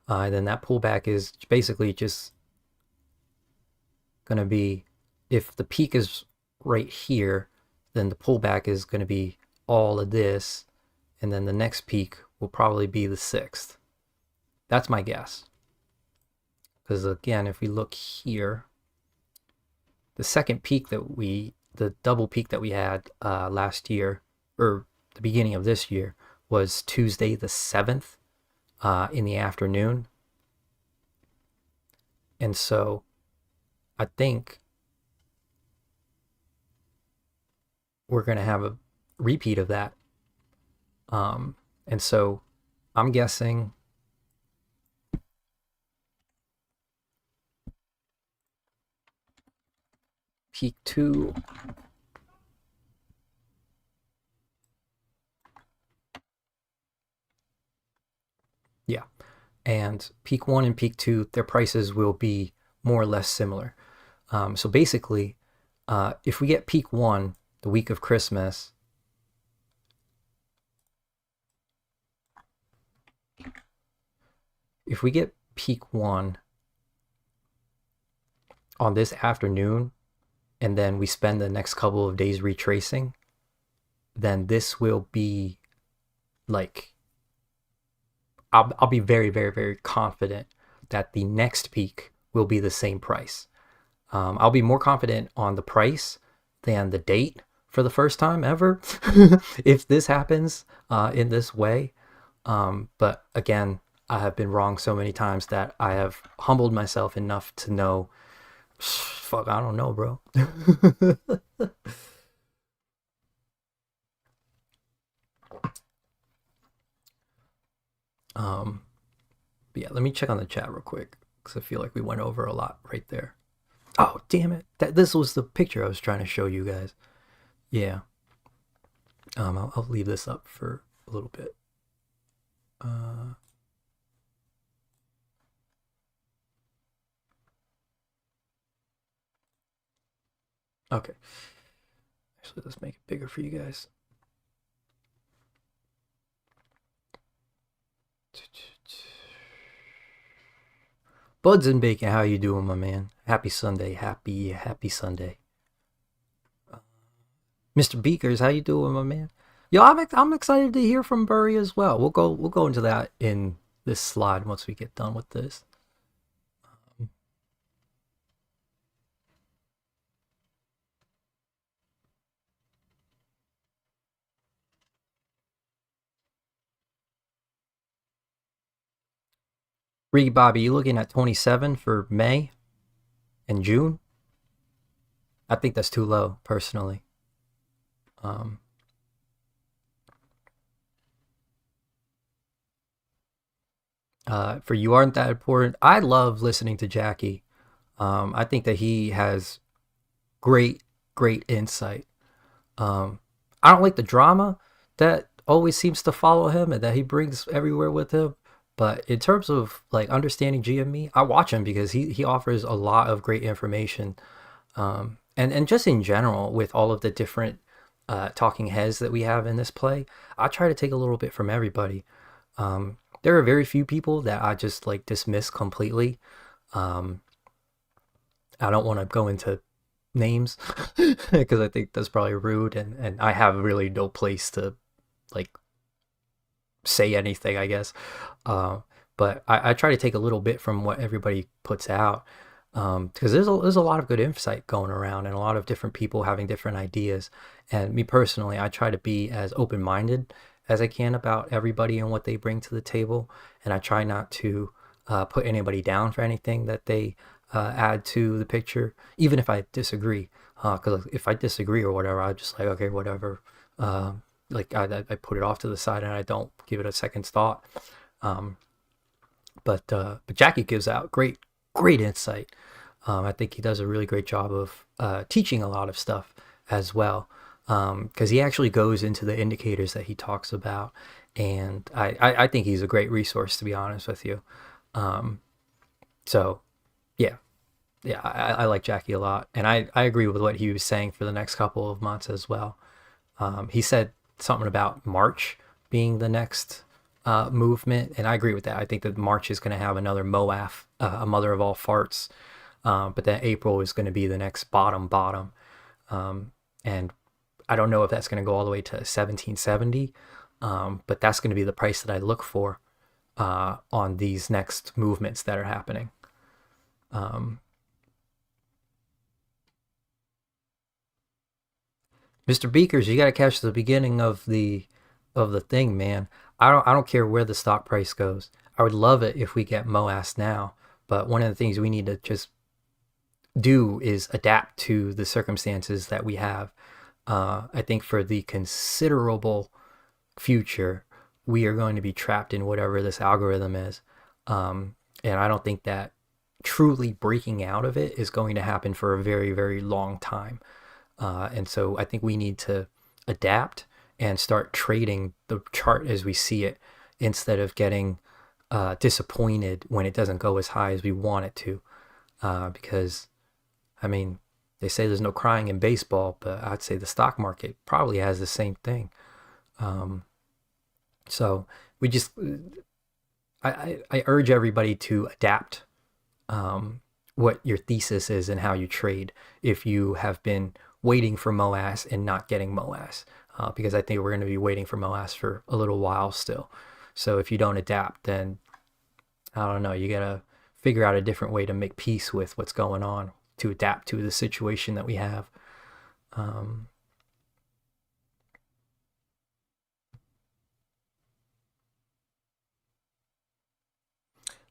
And then that pullback is basically just going to be, if the peak is right here, then the pullback is going to be all of this, and then the next peak will probably be the 6th. That's my guess. Because again, if we look here, the second peak that the double peak that we had last year, or the beginning of this year, was Tuesday the 7th in the afternoon. And so I think we're going to have a repeat of that. And so I'm guessing peak 2. Yeah. And peak 1 and peak 2, their prices will be more or less similar. So basically, if we get peak 1 the week of Christmas, if we get peak 1 on this afternoon, and then we spend the next couple of days retracing, then this will be like, I'll be very, very, very confident that the next peak will be the same price. I'll be more confident on the price than the date, for the first time ever if this happens in this way. But again, I have been wrong so many times that I have humbled myself enough to know, fuck, I don't know, bro. But yeah, let me check on the chat real quick because I feel like we went over a lot right there. Oh, damn it. This was the picture I was trying to show you guys. Yeah. I'll leave this up for a little bit. Okay. Actually, let's make it bigger for you guys. Buds and Bacon, how you doing, my man? Happy Sunday. Happy Sunday. Mr. Beakers, how you doing, my man? Yo, I'm excited to hear from Burry as well. We'll go into that in this slide once we get done with this. Ricky Bobby, you looking at 27 for May and June? I think that's too low, personally. For You Aren't That Important, I love listening to Jackie. I think that he has great insight. I don't like the drama that always seems to follow him and that he brings everywhere with him. But in terms of like understanding GME, I watch him because he offers a lot of great information. And just in general, with all of the different talking heads that we have in this play, I try to take a little bit from everybody. There are very few people that I just like dismiss completely. I don't want to go into names because I think that's probably rude, and I have really no place to like say anything, I guess. But I try to take a little bit from what everybody puts out, because there's a lot of good insight going around and a lot of different people having different ideas. And me personally, I try to be as open-minded as I can about everybody and what they bring to the table, and I try not to put anybody down for anything that they add to the picture, even if I disagree. Because if I disagree or whatever, I'm just like, okay, whatever. Like I put it off to the side and I don't give it a second's thought. But Jackie gives out great insight. I think he does a really great job of teaching a lot of stuff as well, because he actually goes into the indicators that he talks about, and I think he's a great resource, to be honest with you. So yeah, I like Jackie a lot, and I agree with what he was saying for the next couple of months as well. He said something about March being the next movement, and I agree with that. I think that March is going to have another MOASS, a mother of all farts, but then April is going to be the next bottom. And I don't know if that's going to go all the way to 1770, but that's going to be the price that I look for on these next movements that are happening. Mr. Beakers, you got to catch the beginning of the thing, man. I don't care where the stock price goes. I would love it if we get MOASS now, but one of the things we need to just do is adapt to the circumstances that we have. I think for the considerable future, we are going to be trapped in whatever this algorithm is. And I don't think that truly breaking out of it is going to happen for a very, very long time. And so I think we need to adapt and start trading the chart as we see it, instead of getting disappointed when it doesn't go as high as we want it to. Because, I mean, they say there's no crying in baseball, but I'd say the stock market probably has the same thing. So we just, I urge everybody to adapt what your thesis is and how you trade if you have been waiting for MOASS and not getting MOASS, because I think we're going to be waiting for MOASS for a little while still. So if you don't adapt, then I don't know, you got to figure out a different way to make peace with what's going on, to adapt to the situation that we have.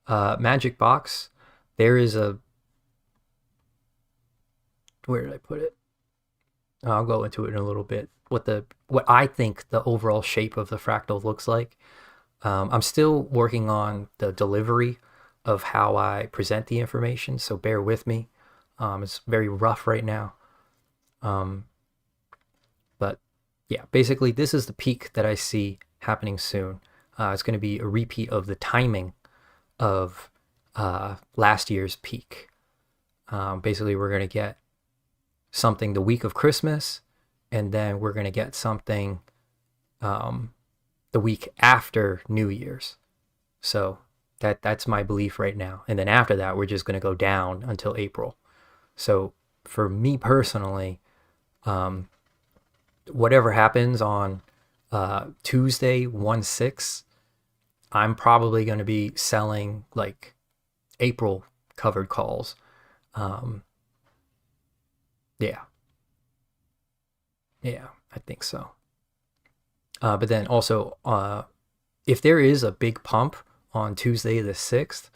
Magic box, there is a, where did I put it? I'll go into it in a little bit. What I think the overall shape of the fractal looks like. I'm still working on the delivery of how I present the information, so bear with me. It's very rough right now. But yeah, basically this is the peak that I see happening soon. It's going to be a repeat of the timing of last year's peak. Basically, we're going to get something the week of Christmas, and then we're going to get something the week after New Year's. So that's my belief right now. And then after that, we're just going to go down until April. So for me personally, whatever happens on Tuesday 1/6, I'm probably going to be selling like April covered calls. Yeah, I think so. But then also, if there is a big pump on Tuesday the 6th,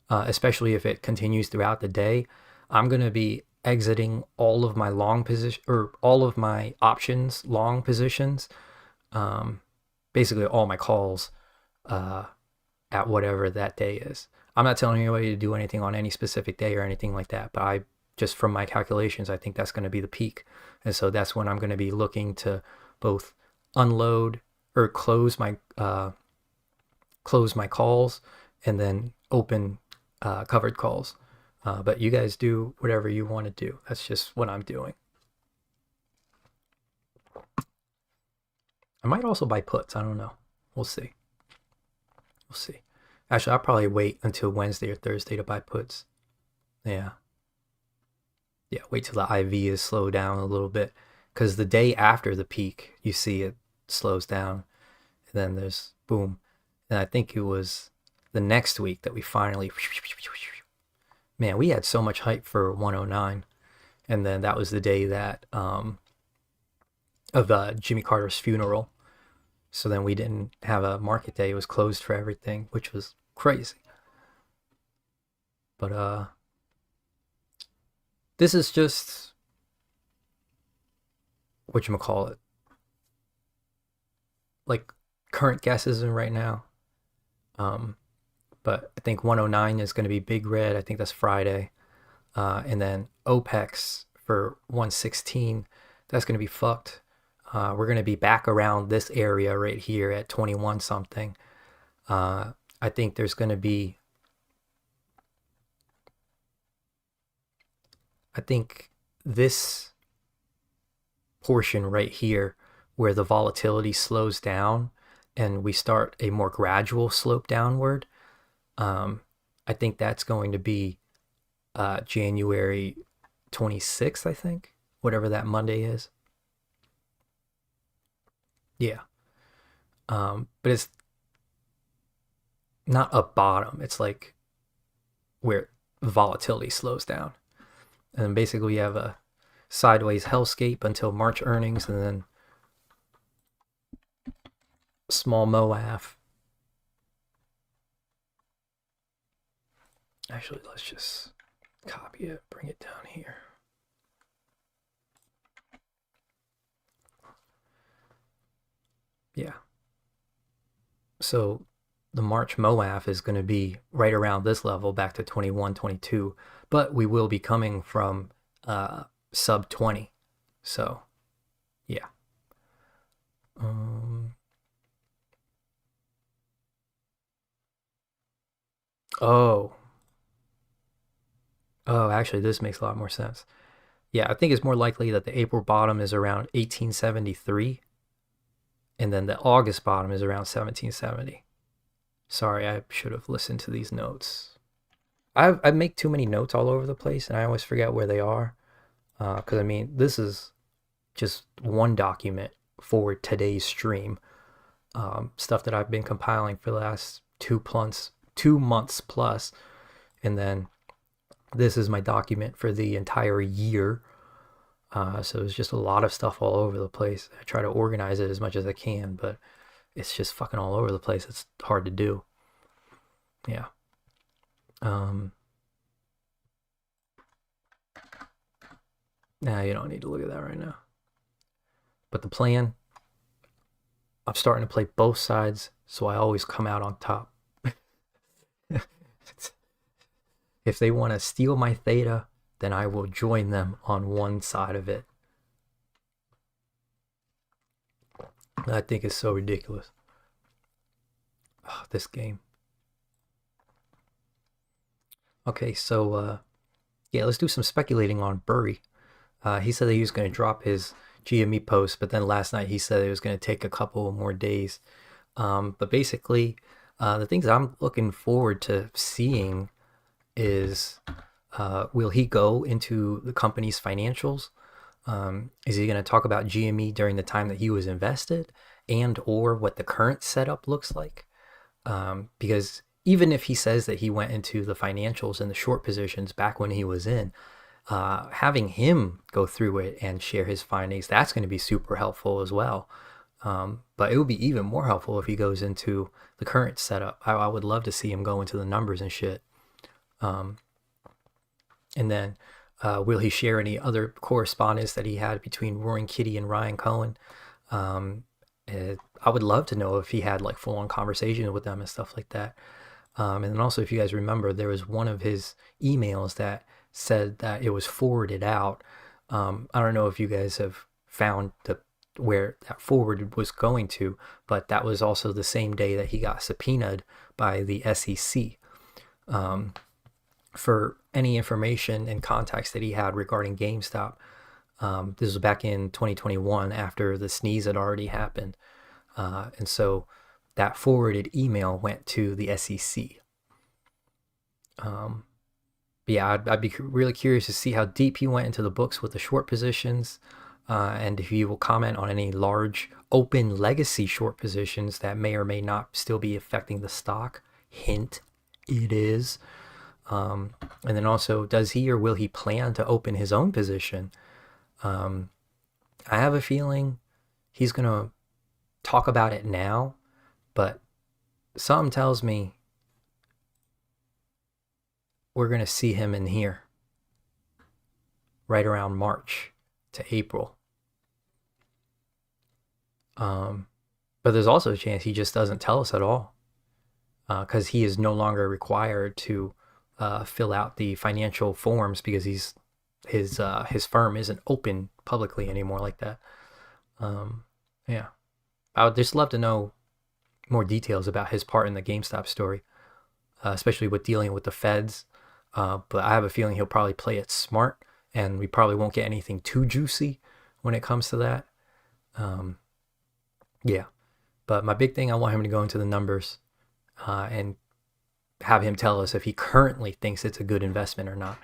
especially if it continues throughout the day, I'm going to be exiting all of my long position, or all of my options long positions, basically all my calls at whatever that day is. I'm not telling anybody to do anything on any specific day or anything like that, but I just, from my calculations, I think that's going to be the peak. And so that's when I'm going to be looking to both unload or close my calls, and then open covered calls. But you guys do whatever you want to do. That's just what I'm doing. I might also buy puts. I don't know. We'll see. Actually, I'll probably wait until Wednesday or Thursday to buy puts. Yeah, wait till the IV is slowed down a little bit, because the day after the peak, you see it slows down, and then there's boom. And I think it was the next week that we finally, man, we had so much hype for 109, and then that was the day that of Jimmy Carter's funeral. So then we didn't have a market day. It was closed for everything, which was crazy. But this is just whatchamacallit, like current guesses right now. But I think 109 is going to be big red. I think that's Friday. And then OPEX for 116, that's going to be fucked. We're going to be back around this area right here at 21 something. I think there's going to be, I think this portion right here where the volatility slows down and we start a more gradual slope downward, I think that's going to be January 26th, I think, whatever that Monday is. Yeah. But it's not a bottom. It's like where volatility slows down. And basically we have a sideways hellscape until March earnings, and then small MOASS. Actually, let's just copy it, bring it down here. Yeah. So the March MOASS is going to be right around this level, back to 21, 22, but we will be coming from sub 20. So, yeah. Oh, actually, this makes a lot more sense. Yeah, I think it's more likely that the April bottom is around 1873, and then the August bottom is around 1770. Sorry, I should have listened to these notes. I make too many notes all over the place, and I always forget where they are. Because, I mean, this is just one document for today's stream. Stuff that I've been compiling for the last 2 months plus. And then this is my document for the entire year. So it's just a lot of stuff all over the place. I try to organize it as much as I can, but it's just fucking all over the place. It's hard to do. Yeah. Nah, you don't need to look at that right now. But the plan, I'm starting to play both sides, so I always come out on top. If they want to steal my theta, then I will join them on one side of it. I think it's so ridiculous. Oh, this game. Okay, so yeah, let's do some speculating on Burry. He said that he was going to drop his GME post, but then last night he said it was going to take a couple more days. But basically, the things I'm looking forward to seeing is, will he go into the company's financials? Is he going to talk about GME during the time that he was invested, and or what the current setup looks like? Because even if he says that he went into the financials and the short positions back when he was in, having him go through it and share his findings, that's going to be super helpful as well. But it would be even more helpful if he goes into the current setup. I would love to see him go into the numbers and shit. And then will he share any other correspondence that he had between RoaringKitty and Ryan Cohen? I would love to know if he had like full-on conversations with them and stuff like that. And then also, if you guys remember, there was one of his emails that said that it was forwarded out. I don't know if you guys have found where that forward was going to, but that was also the same day that he got subpoenaed by the SEC for any information and contacts that he had regarding GameStop. This was back in 2021 after the sneeze had already happened. And so that forwarded email went to the SEC. Yeah, I'd be really curious to see how deep he went into the books with the short positions, and if he will comment on any large open legacy short positions that may or may not still be affecting the stock. Hint, it is. And then also, does he or will he plan to open his own position? I have a feeling he's going to talk about it now, but something tells me we're going to see him in here right around March to April. But there's also a chance he just doesn't tell us at all, because he is no longer required to fill out the financial forms, because his firm isn't open publicly anymore like that. Yeah, I would just love to know more details about his part in the GameStop story, especially with dealing with the feds. But I have a feeling he'll probably play it smart, and we probably won't get anything too juicy when it comes to that. Yeah, but my big thing, I want him to go into the numbers and have him tell us if he currently thinks it's a good investment or not,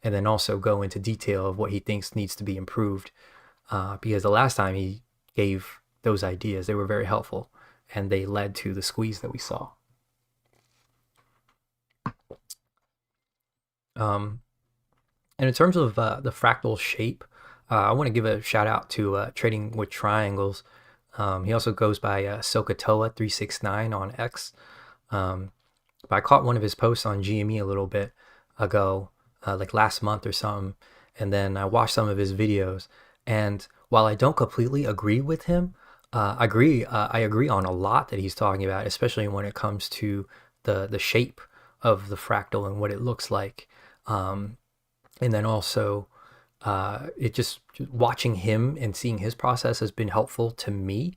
and then also go into detail of what he thinks needs to be improved, because the last time he gave those ideas, they were very helpful, and they led to the squeeze that we saw. And in terms of the fractal shape, I want to give a shout out to Trading with Triangles. He also goes by Sokatoa369 on X. But I caught one of his posts on GME a little bit ago, like last month or something, and then I watched some of his videos. And while I don't completely agree with him, I agree on a lot that he's talking about, especially when it comes to the shape of the fractal and what it looks like. And then also, it just watching him and seeing his process has been helpful to me.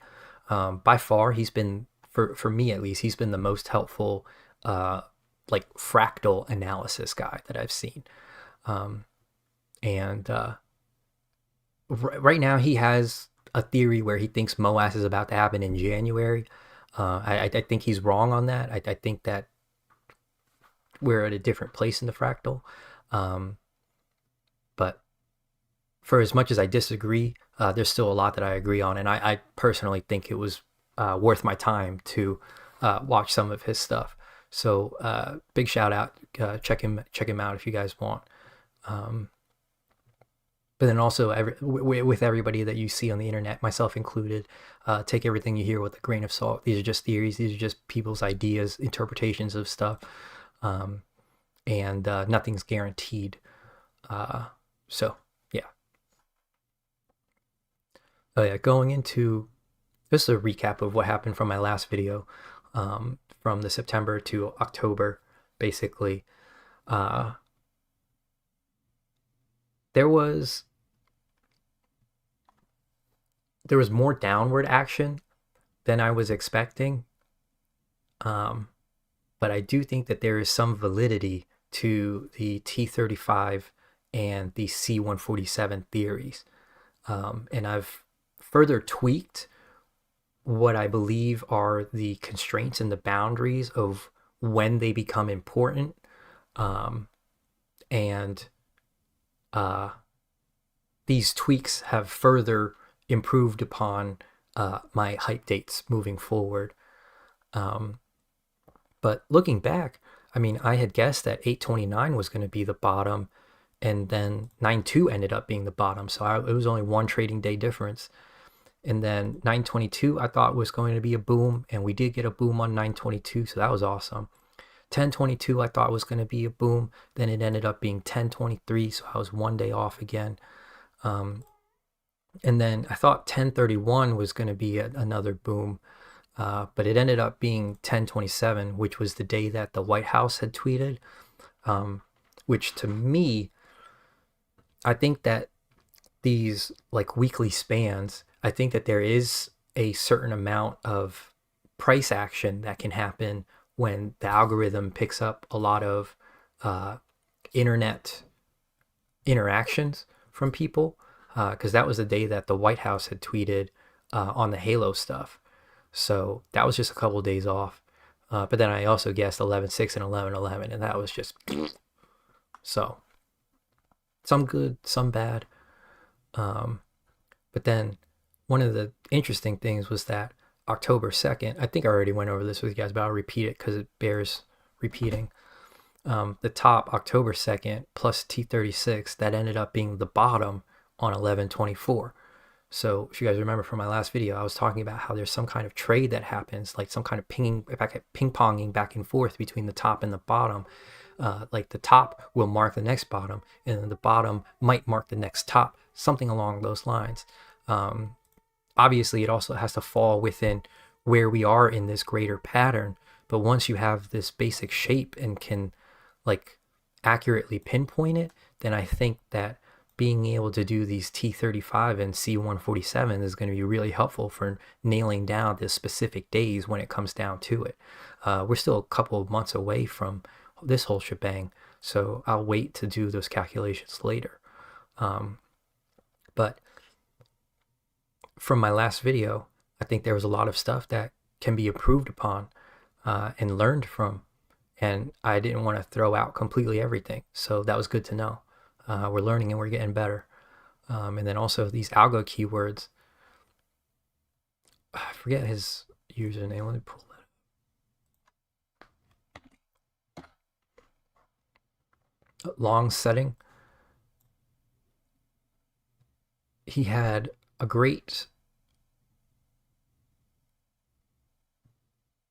By far, he's been, for me at least, he's been the most helpful, like fractal analysis guy that I've seen. Right now he has a theory where he thinks MOASS is about to happen in January. I think he's wrong on that. I think that we're at a different place in the fractal. But for as much as I disagree, there's still a lot that I agree on, and I personally think it was worth my time to watch some of his stuff. So big shout out, check him out if you guys want. But then also, with everybody that you see on the internet, myself included, take everything you hear with a grain of salt. These are just theories. These are just people's ideas, interpretations of stuff. and nothing's guaranteed. So yeah. Oh yeah, going into this is a recap of what happened from my last video, from the September to October, basically. There was more downward action than I was expecting, but I do think that there is some validity to the T35 and the C147 theories, and I've further tweaked what I believe are the constraints and the boundaries of when they become important, and these tweaks have further improved upon my hype dates moving forward. But looking back, I mean, I had guessed that 829 was going to be the bottom, and then 92 ended up being the bottom. So it was only one trading day difference. And then 922 I thought was going to be a boom, and we did get a boom on 922, so that was awesome. 1022 I thought was going to be a boom, then it ended up being 1023, so I was one day off again. And then I thought 1031 was going to be another boom, but it ended up being 1027, which was the day that the White House had tweeted, which to me, I think that these like weekly spans, I think that there is a certain amount of price action that can happen when the algorithm picks up a lot of internet interactions from people, because that was the day that the White House had tweeted on the Halo stuff. So that was just a couple of days off. But then I also guessed 11.6 and 11.11, and that was just so some good, some bad. But then one of the interesting things was that October 2nd, I think I already went over this with you guys, but I'll repeat it because it bears repeating. The top, October 2nd, plus T36, that ended up being the bottom on 11.24. So if you guys remember from my last video, I was talking about how there's some kind of trade that happens, like some kind of ping-ponging back and forth between the top and the bottom. Like the top will mark the next bottom, and then the bottom might mark the next top, something along those lines. Obviously, it also has to fall within where we are in this greater pattern. But once you have this basic shape and can like accurately pinpoint it, then I think that being able to do these T35 and C147 is going to be really helpful for nailing down the specific days when it comes down to it. We're still a couple of months away from this whole shebang, so I'll wait to do those calculations later. But from my last video, I think there was a lot of stuff that can be improved upon and learned from, and I didn't want to throw out completely everything, so that was good to know. We're learning and we're getting better. And then also these algo keywords, I forget his username, let me pull that up. Long setting, he had a great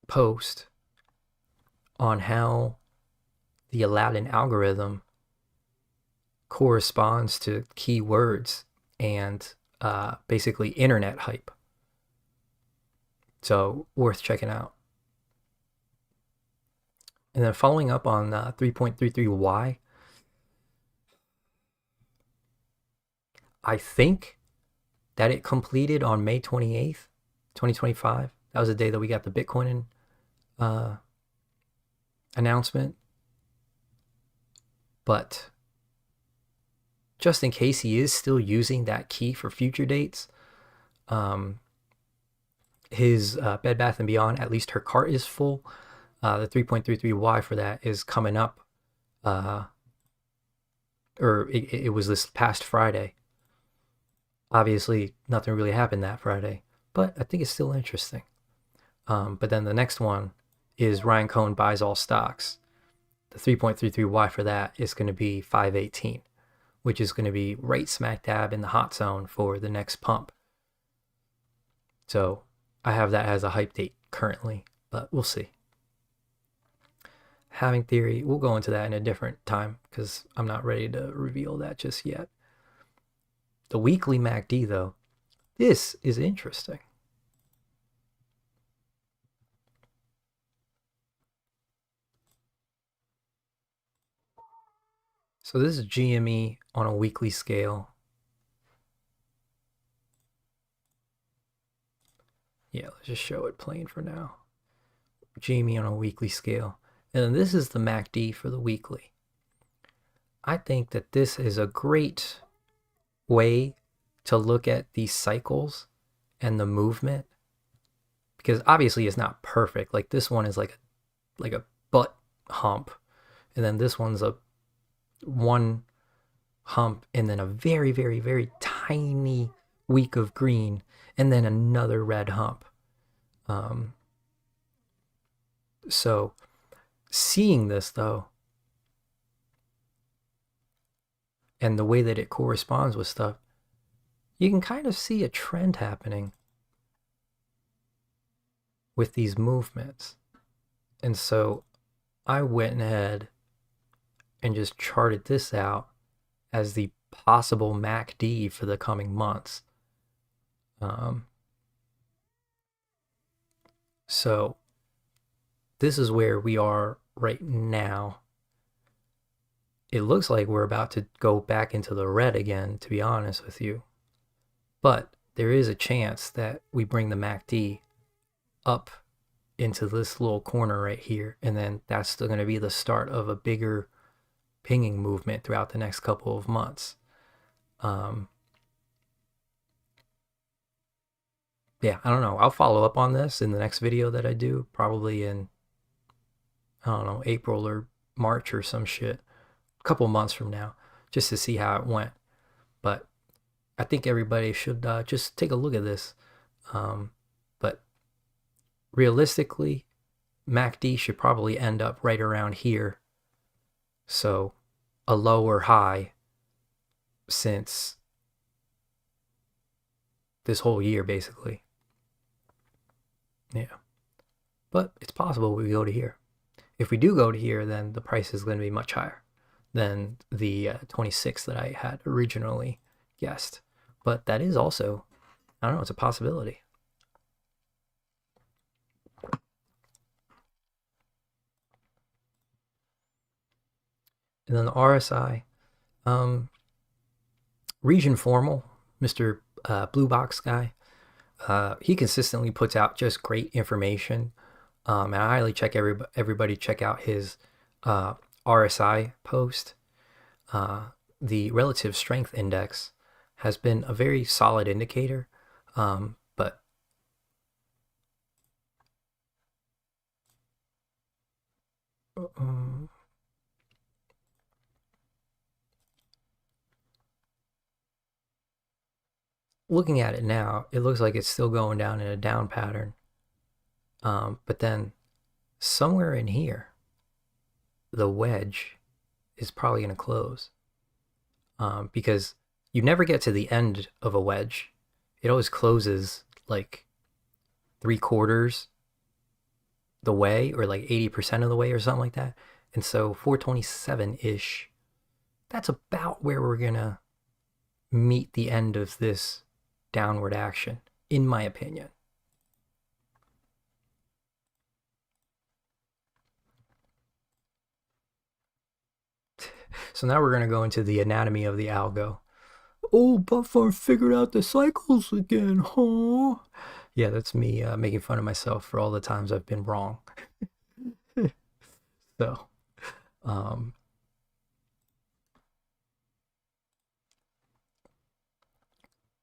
post on how the Aladdin algorithm corresponds to keywords and basically internet hype. So worth checking out. And then following up on 3.33y, I think that it completed on May 28th, 2025. That was the day that we got the Bitcoin announcement. But just in case he is still using that key for future dates, his Bed Bath & Beyond, at least her cart is full. The 3.33y for that is coming up, or it was this past Friday. Obviously, nothing really happened that Friday, but I think it's still interesting. But then the next one is Ryan Cohen buys all stocks. The 3.33y for that is going to be 518, which is going to be right smack dab in the hot zone for the next pump. So I have that as a hype date currently, but we'll see. having theory. We'll go into that in a different time because I'm not ready to reveal that just yet. The weekly MACD, though, this is interesting. So this is GME on a weekly scale. Yeah, let's just show it plain for now. GME on a weekly scale. And then this is the MACD for the weekly. I think that this is a great way to look at these cycles and the movement, because obviously it's not perfect. Like this one is like a butt hump, and then this one's a one hump, and then a very, very, very tiny week of green, and then another red hump. So seeing this though, and the way that it corresponds with stuff, you can kind of see a trend happening with these movements. And so I went ahead and just charted this out as the possible MACD for the coming months. So this is where we are right now. It looks like we're about to go back into the red again, to be honest with you. But there is a chance that we bring the MACD up into this little corner right here, and then that's still going to be the start of a bigger pinging movement throughout the next couple of months. Yeah, I don't know. I'll follow up on this in the next video that I do, probably in, I don't know, April or March or some shit. A couple months from now, just to see how it went. But I think everybody should just take a look at this. But realistically, MACD should probably end up right around here. So a low or high since this whole year, basically. Yeah. But it's possible we go to here. If we do go to here, then the price is going to be much higher than the 26 that I had originally guessed. But that is also, I don't know, it's a possibility. And then the RSI, region formal, Mr. Blue Box guy, he consistently puts out just great information. And I highly check everybody check out his RSI post. The relative strength index has been a very solid indicator, but looking at it now, it looks like it's still going down in a down pattern. But then somewhere in here, the wedge is probably going to close, because you never get to the end of a wedge. It always closes like 3/4 the way, or like 80% of the way or something like that. And so 427-ish, that's about where we're going to meet the end of this downward action, in my opinion. So now we're going to go into the anatomy of the algo. Oh, Buffar figured out the cycles again, huh? Yeah, that's me making fun of myself for all the times I've been wrong. So,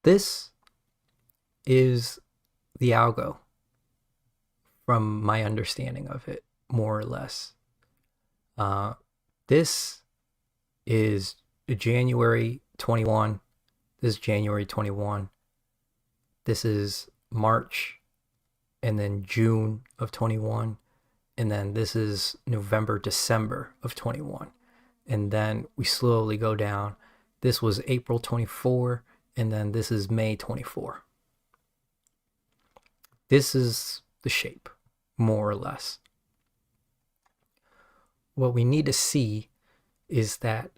this is the algo from my understanding of it, more or less. This is January 21. This is January 21. This is March, and then June of 21. And then this is November, December of 21. And then we slowly go down. This was April 24, and then this is May 24. This is the shape, more or less. what we need to see is that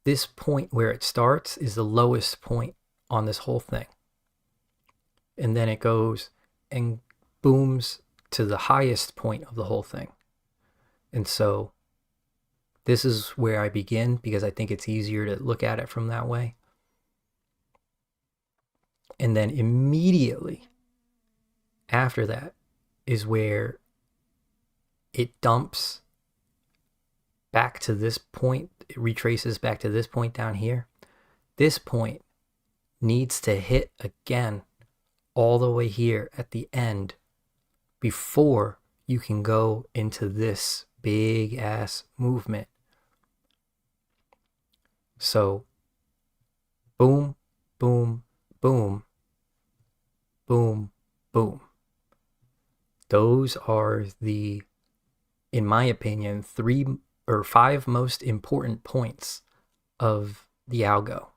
this point where it starts is the lowest point on this whole thing. And then it goes and booms to the highest point of the whole thing. And so this is where I begin because I think it's easier to look at it from that way. And then immediately after that is where it dumps back to this point. It retraces back to this point down here. This point needs to hit again all the way here at the end before you can go into this big ass movement. So boom, boom, boom, boom, boom. Those are the, in my opinion, 3 or 5 most important points of the algo.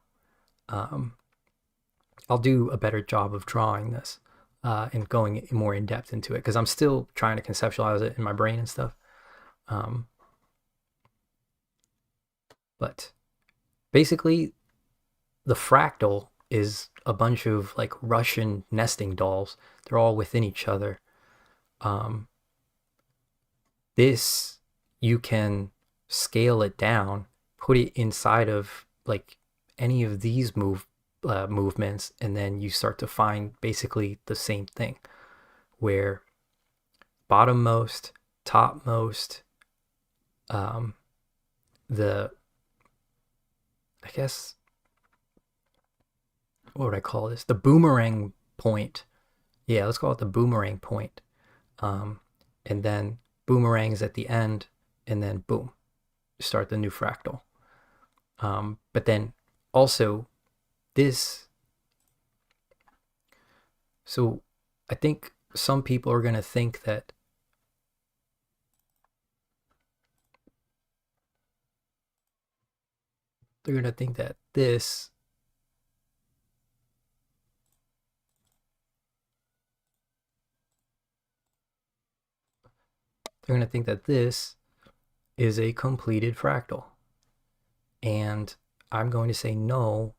I'll do a better job of drawing this and going more in depth into it because I'm still trying to conceptualize it in my brain and stuff. But basically, the fractal is a bunch of like Russian nesting dolls. They're all within each other. This, you can scale it down, put it inside of like any of these movements, and then you start to find basically the same thing where bottommost, topmost, the, I guess, what would I call this? The boomerang point. Yeah, let's call it the boomerang point. And then boomerangs at the end, and then boom, start the new fractal. But then also this, so I think some people are going to think that they're going to think that this they're going to think that this is a completed fractal. And I'm going to say no,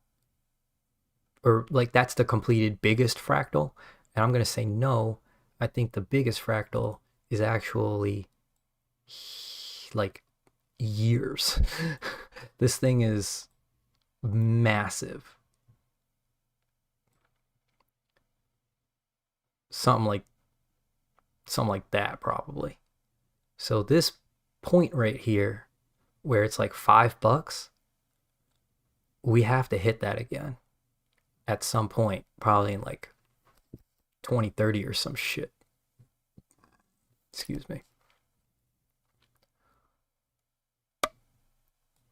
or like that's the completed biggest fractal. And I'm going to say no, I think the biggest fractal is actually like years. This thing is massive. Something like that probably. So this point right here where it's like $5, we have to hit that again at some point, probably in like 2030 or some shit. Excuse me.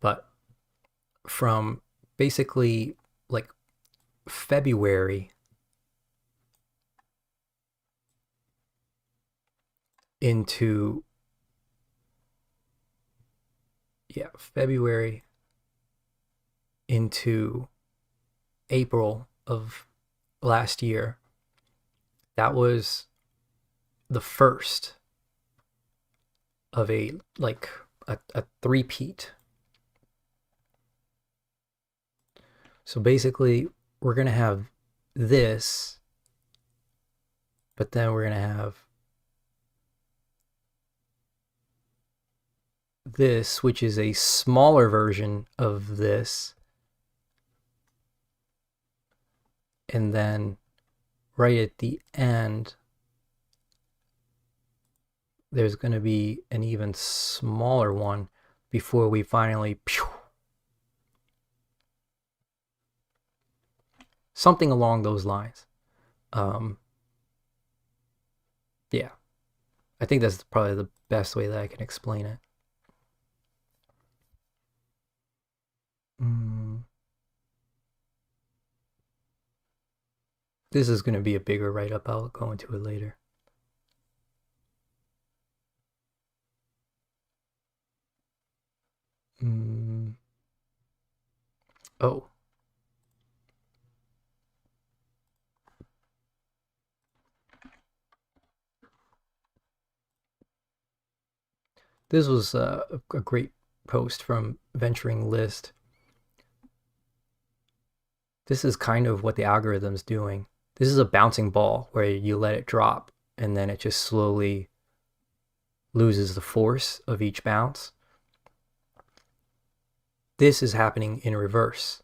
But from basically like February into, yeah, February into April of last year, that was the first of a three-peat. So basically, we're going to have this, but then we're going to have this, which is a smaller version of this. And then right at the end, there's going to be an even smaller one before we finally, something along those lines. Yeah, I think that's probably the best way that I can explain it. This is going to be a bigger write-up. I'll go into it later. Oh. This was a great post from Venturing List. This is kind of what the algorithm's doing. This is a bouncing ball where you let it drop and then it just slowly loses the force of each bounce. This is happening in reverse.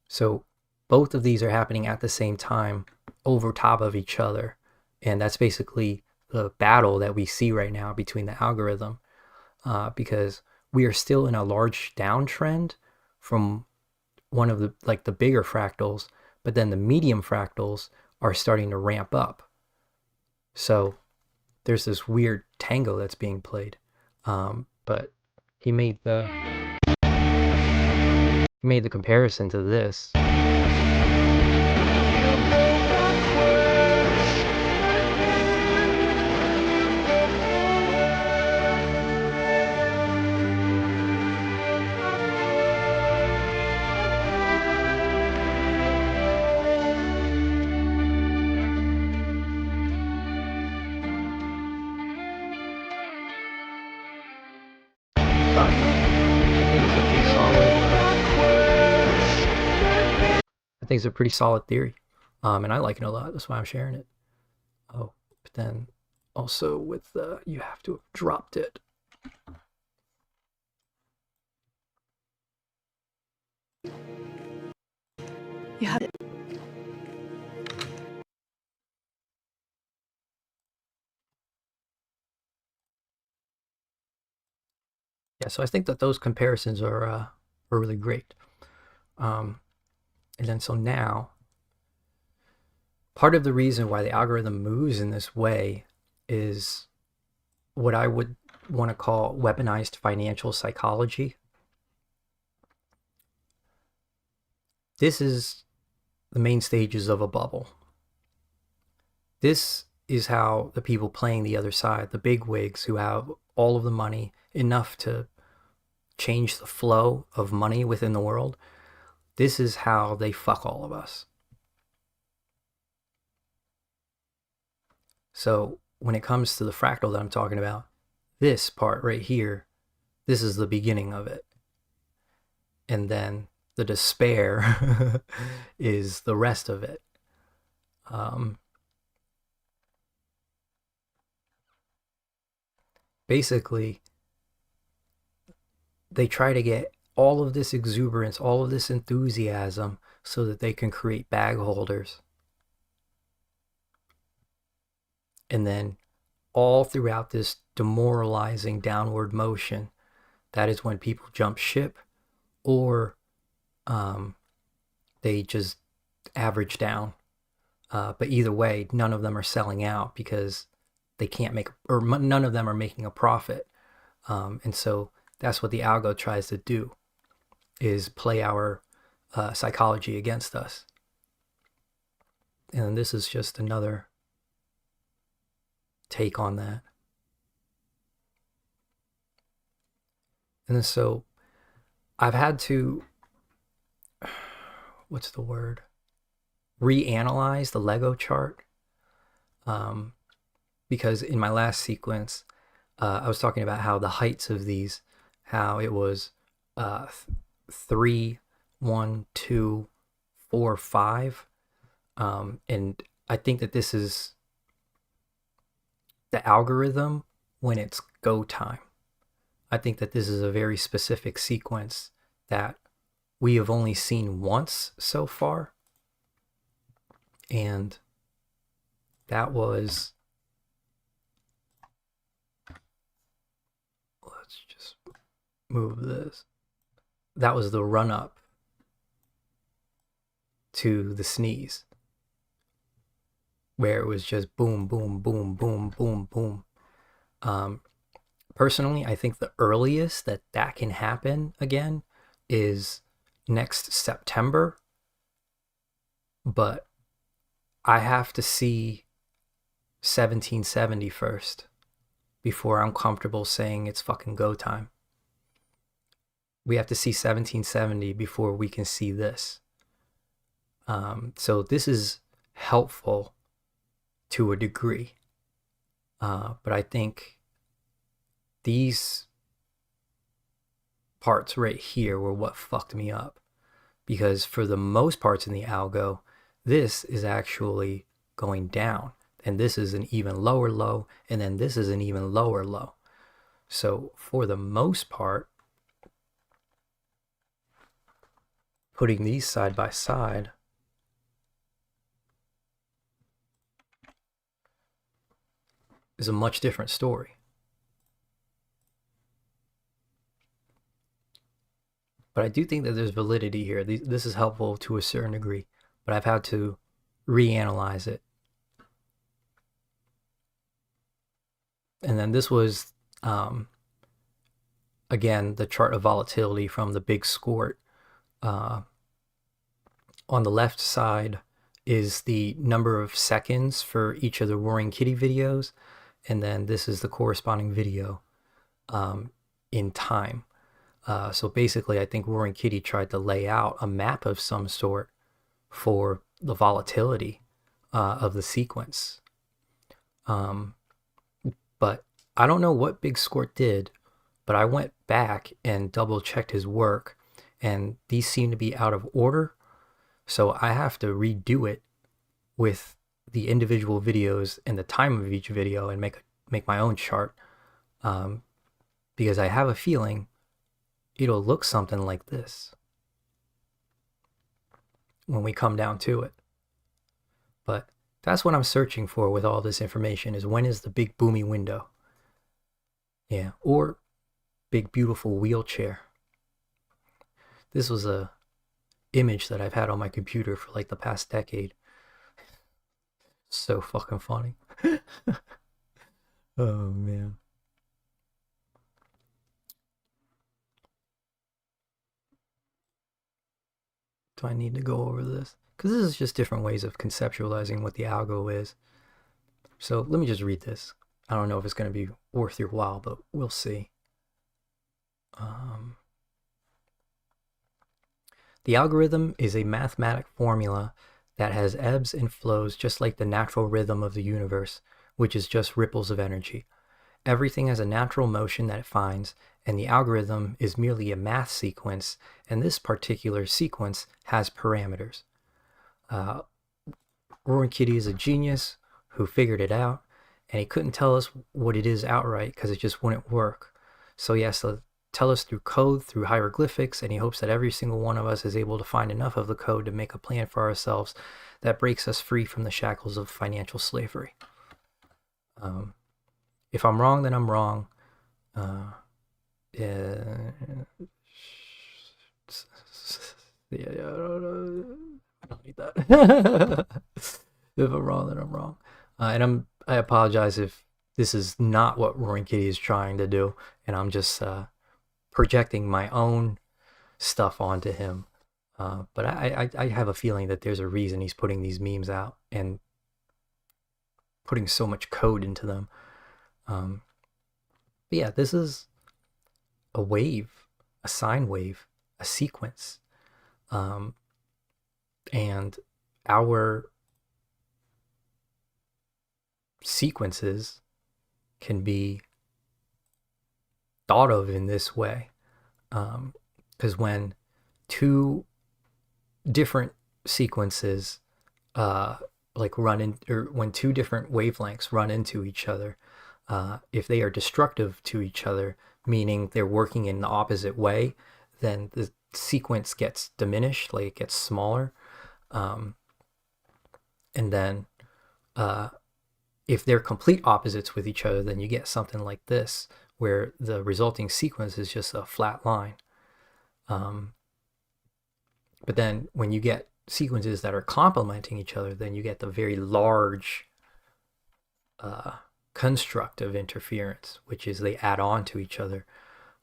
So both of these are happening at the same time over top of each other. And that's basically the battle that we see right now between the algorithm, because we are still in a large downtrend from one of the bigger fractals, but then the medium fractals are starting to ramp up. So there's this weird tango that's being played. But he made the comparison to this. I think it's a pretty solid theory, and I like it a lot. That's why I'm sharing it. Oh, but then also with you have to have dropped it. You have it. Yeah, so I think that those comparisons are really great. And then so now, part of the reason why the algorithm moves in this way is what I would want to call weaponized financial psychology. This is the main stages of a bubble. This is how the people playing the other side, the big wigs who have all of the money, enough to change the flow of money within the world, this is how they fuck all of us. So when it comes to the fractal that I'm talking about, this part right here, this is the beginning of it. And then the despair is the rest of it. Basically, they try to get all of this exuberance, all of this enthusiasm, so that they can create bag holders. And then all throughout this demoralizing downward motion, that is when people jump ship, or they just average down. But either way, none of them are selling out because they can't make, or none of them are making a profit. And so that's what the algo tries to do, is play our psychology against us. And this is just another take on that. And so I've had to, what's the word? Reanalyze the Lego chart. Because in my last sequence, I was talking about how the heights of these, how it was 3, 1, 2, 4, 5. And I think that this is the algorithm when it's go time. I think that this is a very specific sequence that we have only seen once so far. And that was, let's just move this. That was the run up to the sneeze, where it was just boom, boom, boom, boom, boom, boom. Personally, I think the earliest that that can happen again is next September. But I have to see 1770 first before I'm comfortable saying it's fucking go time. We have to see 1770 before we can see this. So this is helpful to a degree. But I think these parts right here were what fucked me up, because for the most parts in the algo, this is actually going down, and this is an even lower low, and then this is an even lower low. So for the most part, putting these side by side, is a much different story. But I do think that there's validity here. This is helpful to a certain degree, but I've had to reanalyze it. And then this was, again, the chart of volatility from the big skort. On the left side is the number of seconds for each of the RoaringKitty videos, and then this is the corresponding video in time. So basically, I think RoaringKitty tried to lay out a map of some sort for the volatility of the sequence. But I don't know what Big Skort did, but I went back and double checked his work, and these seem to be out of order. So I have to redo it with the individual videos and the time of each video and make my own chart, because I have a feeling it'll look something like this when we come down to it. But that's what I'm searching for with all this information, is when is the big boomy window? Yeah, or big beautiful wheelchair. This was a image that I've had on my computer for like the past decade. So fucking funny. Oh man. Do I need to go over this? Because this is just different ways of conceptualizing what the algo is. So let me just read this. I don't know if it's going to be worth your while, but we'll see. The algorithm is a mathematic formula that has ebbs and flows just like the natural rhythm of the universe, which is just ripples of energy. Everything has a natural motion that it finds, and the algorithm is merely a math sequence, and this particular sequence has parameters. RoaringKitty is a genius who figured it out, and he couldn't tell us what it is outright because it just wouldn't work. So he has to tell us through code, through hieroglyphics, and he hopes that every single one of us is able to find enough of the code to make a plan for ourselves that breaks us free from the shackles of financial slavery. If I'm wrong, then I'm wrong. Yeah, I don't need that. If I'm wrong, then I'm wrong. And I apologize if this is not what RoaringKitty is trying to do, and I'm just projecting my own stuff onto him. But I have a feeling that there's a reason he's putting these memes out and putting so much code into them. But yeah, this is a wave, a sine wave, a sequence. And our sequences can be thought of in this way, because when two different sequences like run in, or when two different wavelengths run into each other, if they are destructive to each other, meaning they're working in the opposite way, then the sequence gets diminished, like it gets smaller. And then if they're complete opposites with each other, then you get something like this, where the resulting sequence is just a flat line. But then when you get sequences that are complementing each other, then you get the very large constructive interference, which is they add on to each other.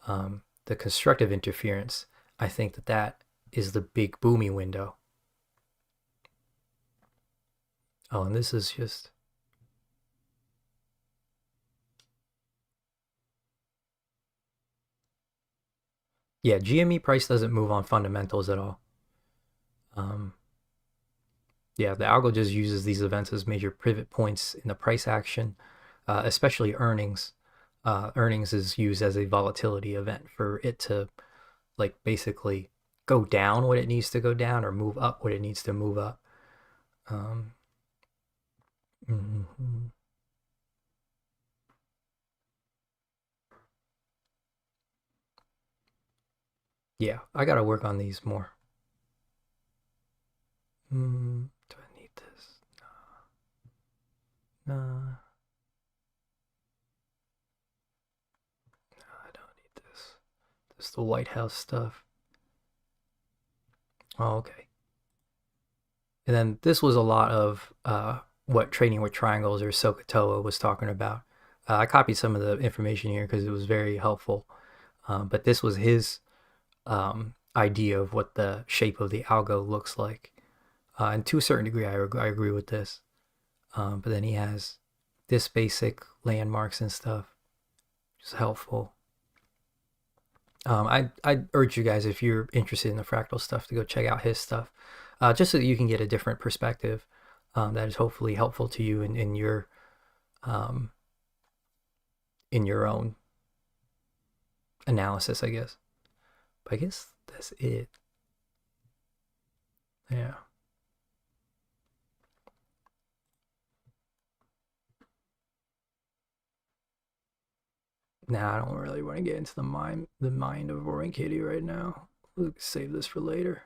The constructive interference, I think that is the big boomy window. Oh, and this is just... yeah, GME price doesn't move on fundamentals at all. Yeah, the algo just uses these events as major pivot points in the price action, especially earnings. earnings is used as a volatility event for it to like basically go down what it needs to go down or move up what it needs to move up. Um, mm-hmm. Yeah, I gotta work on these more. Do I need this? No. No, I don't need this. This is the White House stuff. Oh, okay. And then this was a lot of what trading with triangles or Sokotoa was talking about. I copied some of the information here because it was very helpful. But this was his idea of what the shape of the algo looks like. And to a certain degree, I agree with this. But then he has this basic landmarks and stuff, which is helpful. I urge you guys, if you're interested in the fractal stuff, to go check out his stuff, just so that you can get a different perspective that is hopefully helpful to you in your own analysis, I guess. But I guess that's it. Yeah. Nah, I don't really want to get into the mind of RoaringKitty right now. We'll save this for later.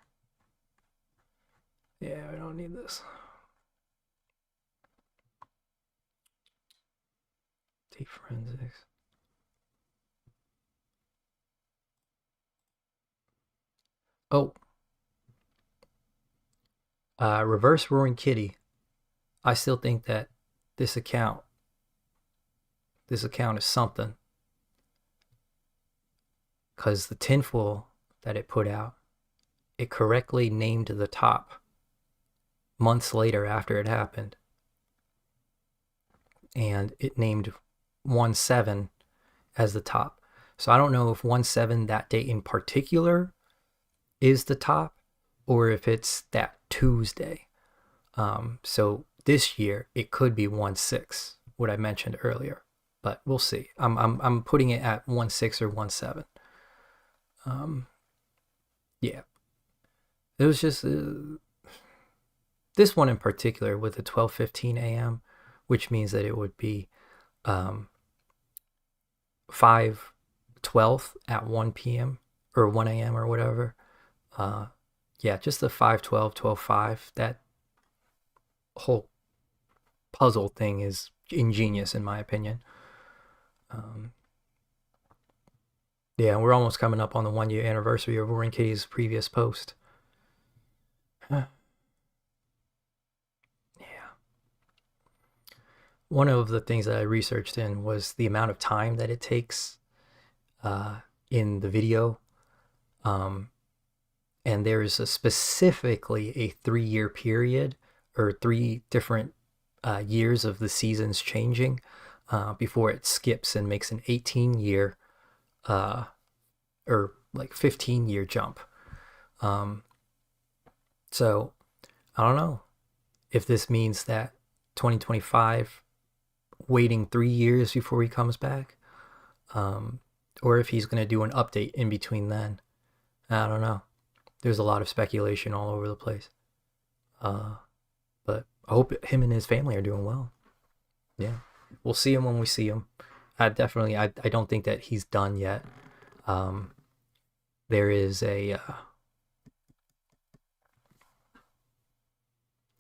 Yeah, I don't need this. Tape forensics. Oh. Reverse RoaringKitty. I still think that this account is something. Because the tinfoil that it put out, it correctly named the top months later after it happened. And it named 1/7 as the top. So I don't know if 1/7, that date in particular, is the top, or if it's that Tuesday. So this year it could be 1/6, what I mentioned earlier, but we'll see. I'm putting it at 1/6 or 1/7. Yeah, it was just this one in particular with the 12:15 a.m., which means that it would be 5/12 at 1 p.m. or 1 a.m. or whatever. Yeah, just the 5/12, 12/5. That whole puzzle thing is ingenious in my opinion. Yeah, we're almost coming up on the 1 year anniversary of RoaringKitty's previous post. Yeah. One of the things that I researched in was the amount of time that it takes in the video. And there's specifically a 3-year period, or 3 different years of the seasons changing before it skips and makes an 18-year or like 15-year jump. So I don't know if this means that 2025 waiting 3 years before he comes back, or if he's going to do an update in between then. I don't know. There's a lot of speculation all over the place. But I hope him and his family are doing well. Yeah, we'll see him when we see him. I don't think that he's done yet. There is a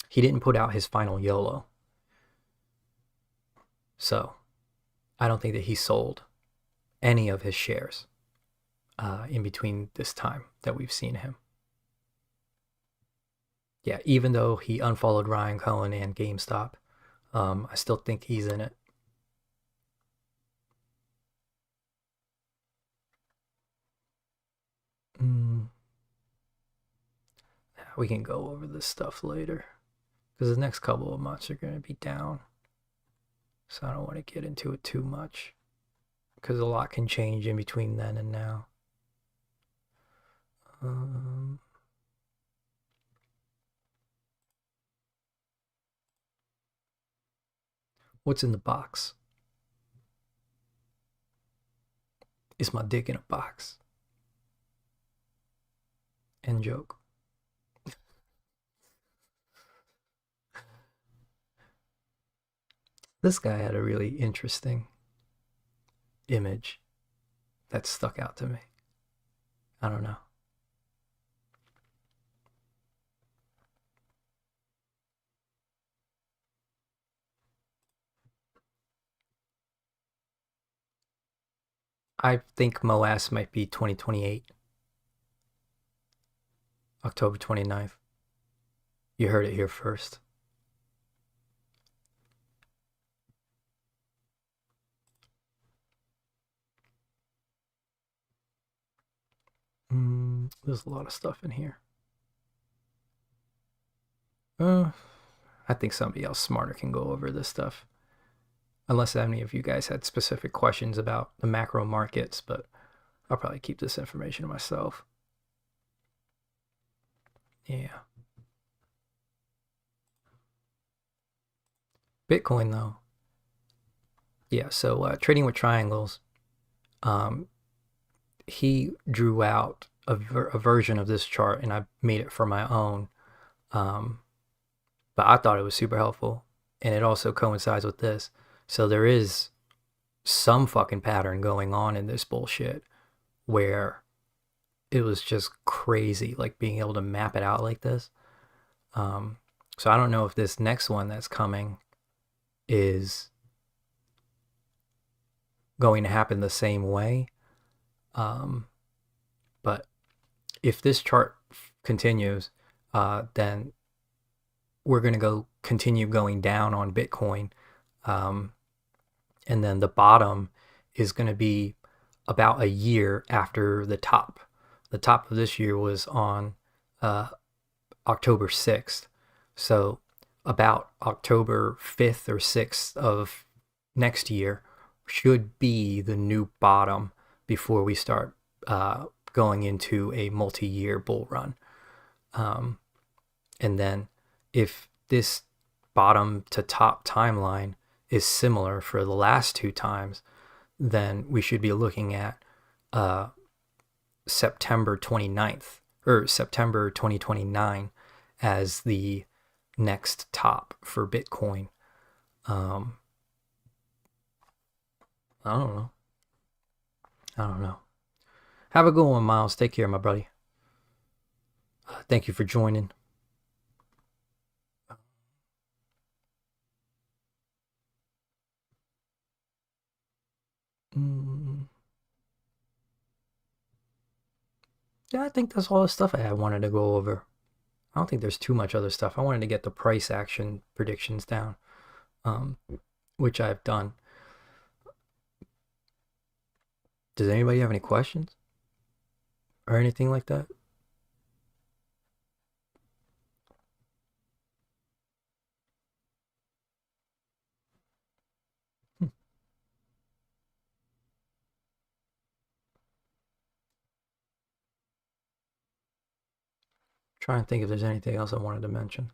he didn't put out his final YOLO, so I don't think that he sold any of his shares in between this time that we've seen him. Yeah, even though he unfollowed Ryan Cohen and GameStop, I still think he's in it. We can go over this stuff later, because the next couple of months are going to be down. So I don't want to get into it too much, because a lot can change in between then and now. What's in the box? Is my dick in a box? End joke. This guy had a really interesting image that stuck out to me. I don't know. I think MOASS might be 2028. October 29th. You heard it here first. There's a lot of stuff in here. I think somebody else smarter can go over this stuff. Unless any of you guys had specific questions about the macro markets, but I'll probably keep this information to myself. Yeah. Bitcoin, though. Yeah, so trading with triangles. He drew out a version of this chart, and I made it for my own. But I thought it was super helpful, and it also coincides with this. So there is some fucking pattern going on in this bullshit where it was just crazy, like being able to map it out like this. So I don't know if this next one that's coming is going to happen the same way. But if this chart continues, then we're going to continue going down on Bitcoin. And then the bottom is going to be about a year after the top. The top of this year was on October 6th. So about October 5th or 6th of next year should be the new bottom before we start going into a multi-year bull run. And then if this bottom to top timeline is similar for the last two times, then we should be looking at September 29th or September 2029 as the next top for Bitcoin. I don't know. Have a good one, Miles. Take care, my buddy. Thank you for joining. Yeah, I think that's all the stuff I wanted to go over. I don't think there's too much other stuff. I wanted to get the price action predictions down, which I've done. Does anybody have any questions or anything like that? Trying to think if there's anything else I wanted to mention.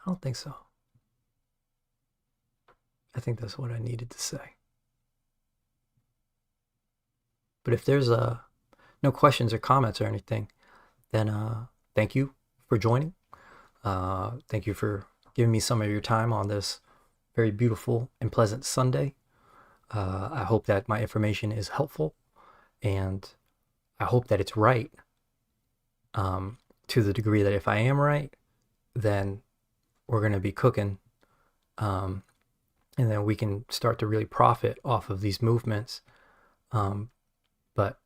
I don't think so. I think that's what I needed to say. But if there's no questions or comments or anything, then thank you for joining. Thank you for giving me some of your time on this very beautiful and pleasant Sunday. I hope that my information is helpful, and I hope that it's right, to the degree that if I am right, then we're going to be cooking, and then we can start to really profit off of these movements. But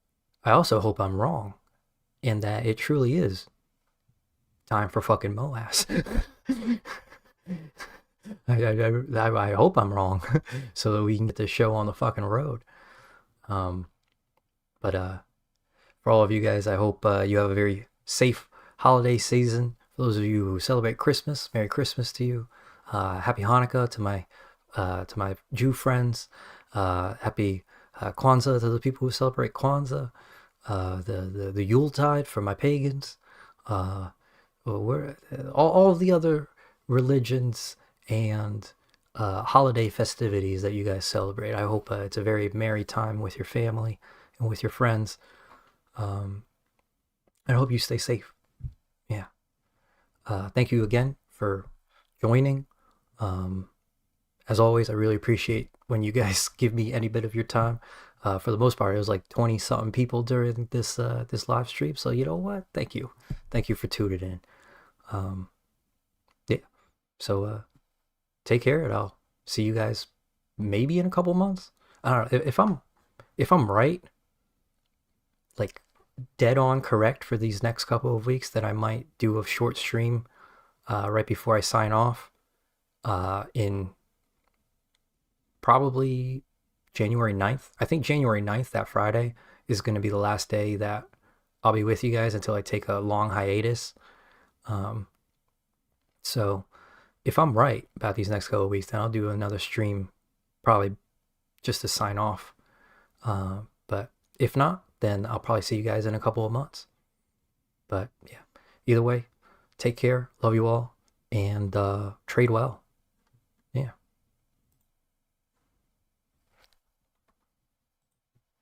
I also hope I'm wrong, and that it truly is time for fucking MOASS. I hope I'm wrong, so that we can get this show on the fucking road. But for all of you guys, I hope you have a very safe holiday season. For those of you who celebrate Christmas, Merry Christmas to you. Happy Hanukkah to my Jew friends. Happy Kwanzaa to the people who celebrate Kwanzaa. The Yuletide for my pagans. we're all of the other religions and holiday festivities that you guys celebrate. I hope it's a very merry time with your family and with your friends. I hope you stay safe. Yeah. Thank you again for joining. As always, I really appreciate when you guys give me any bit of your time. For the most part, it was like 20 something people during this this live stream. So you know what? Thank you for tuning in. Yeah. So take care, and I'll see you guys maybe in a couple months. I don't know if I'm right, like dead on correct for these next couple of weeks, that I might do a short stream right before I sign off in probably January 9th. I think January 9th, that Friday, is going to be the last day that I'll be with you guys until I take a long hiatus. So if I'm right about these next couple of weeks, then I'll do another stream probably just to sign off. But if not, then I'll probably see you guys in a couple of months. But yeah, either way, take care. Love you all. And trade well.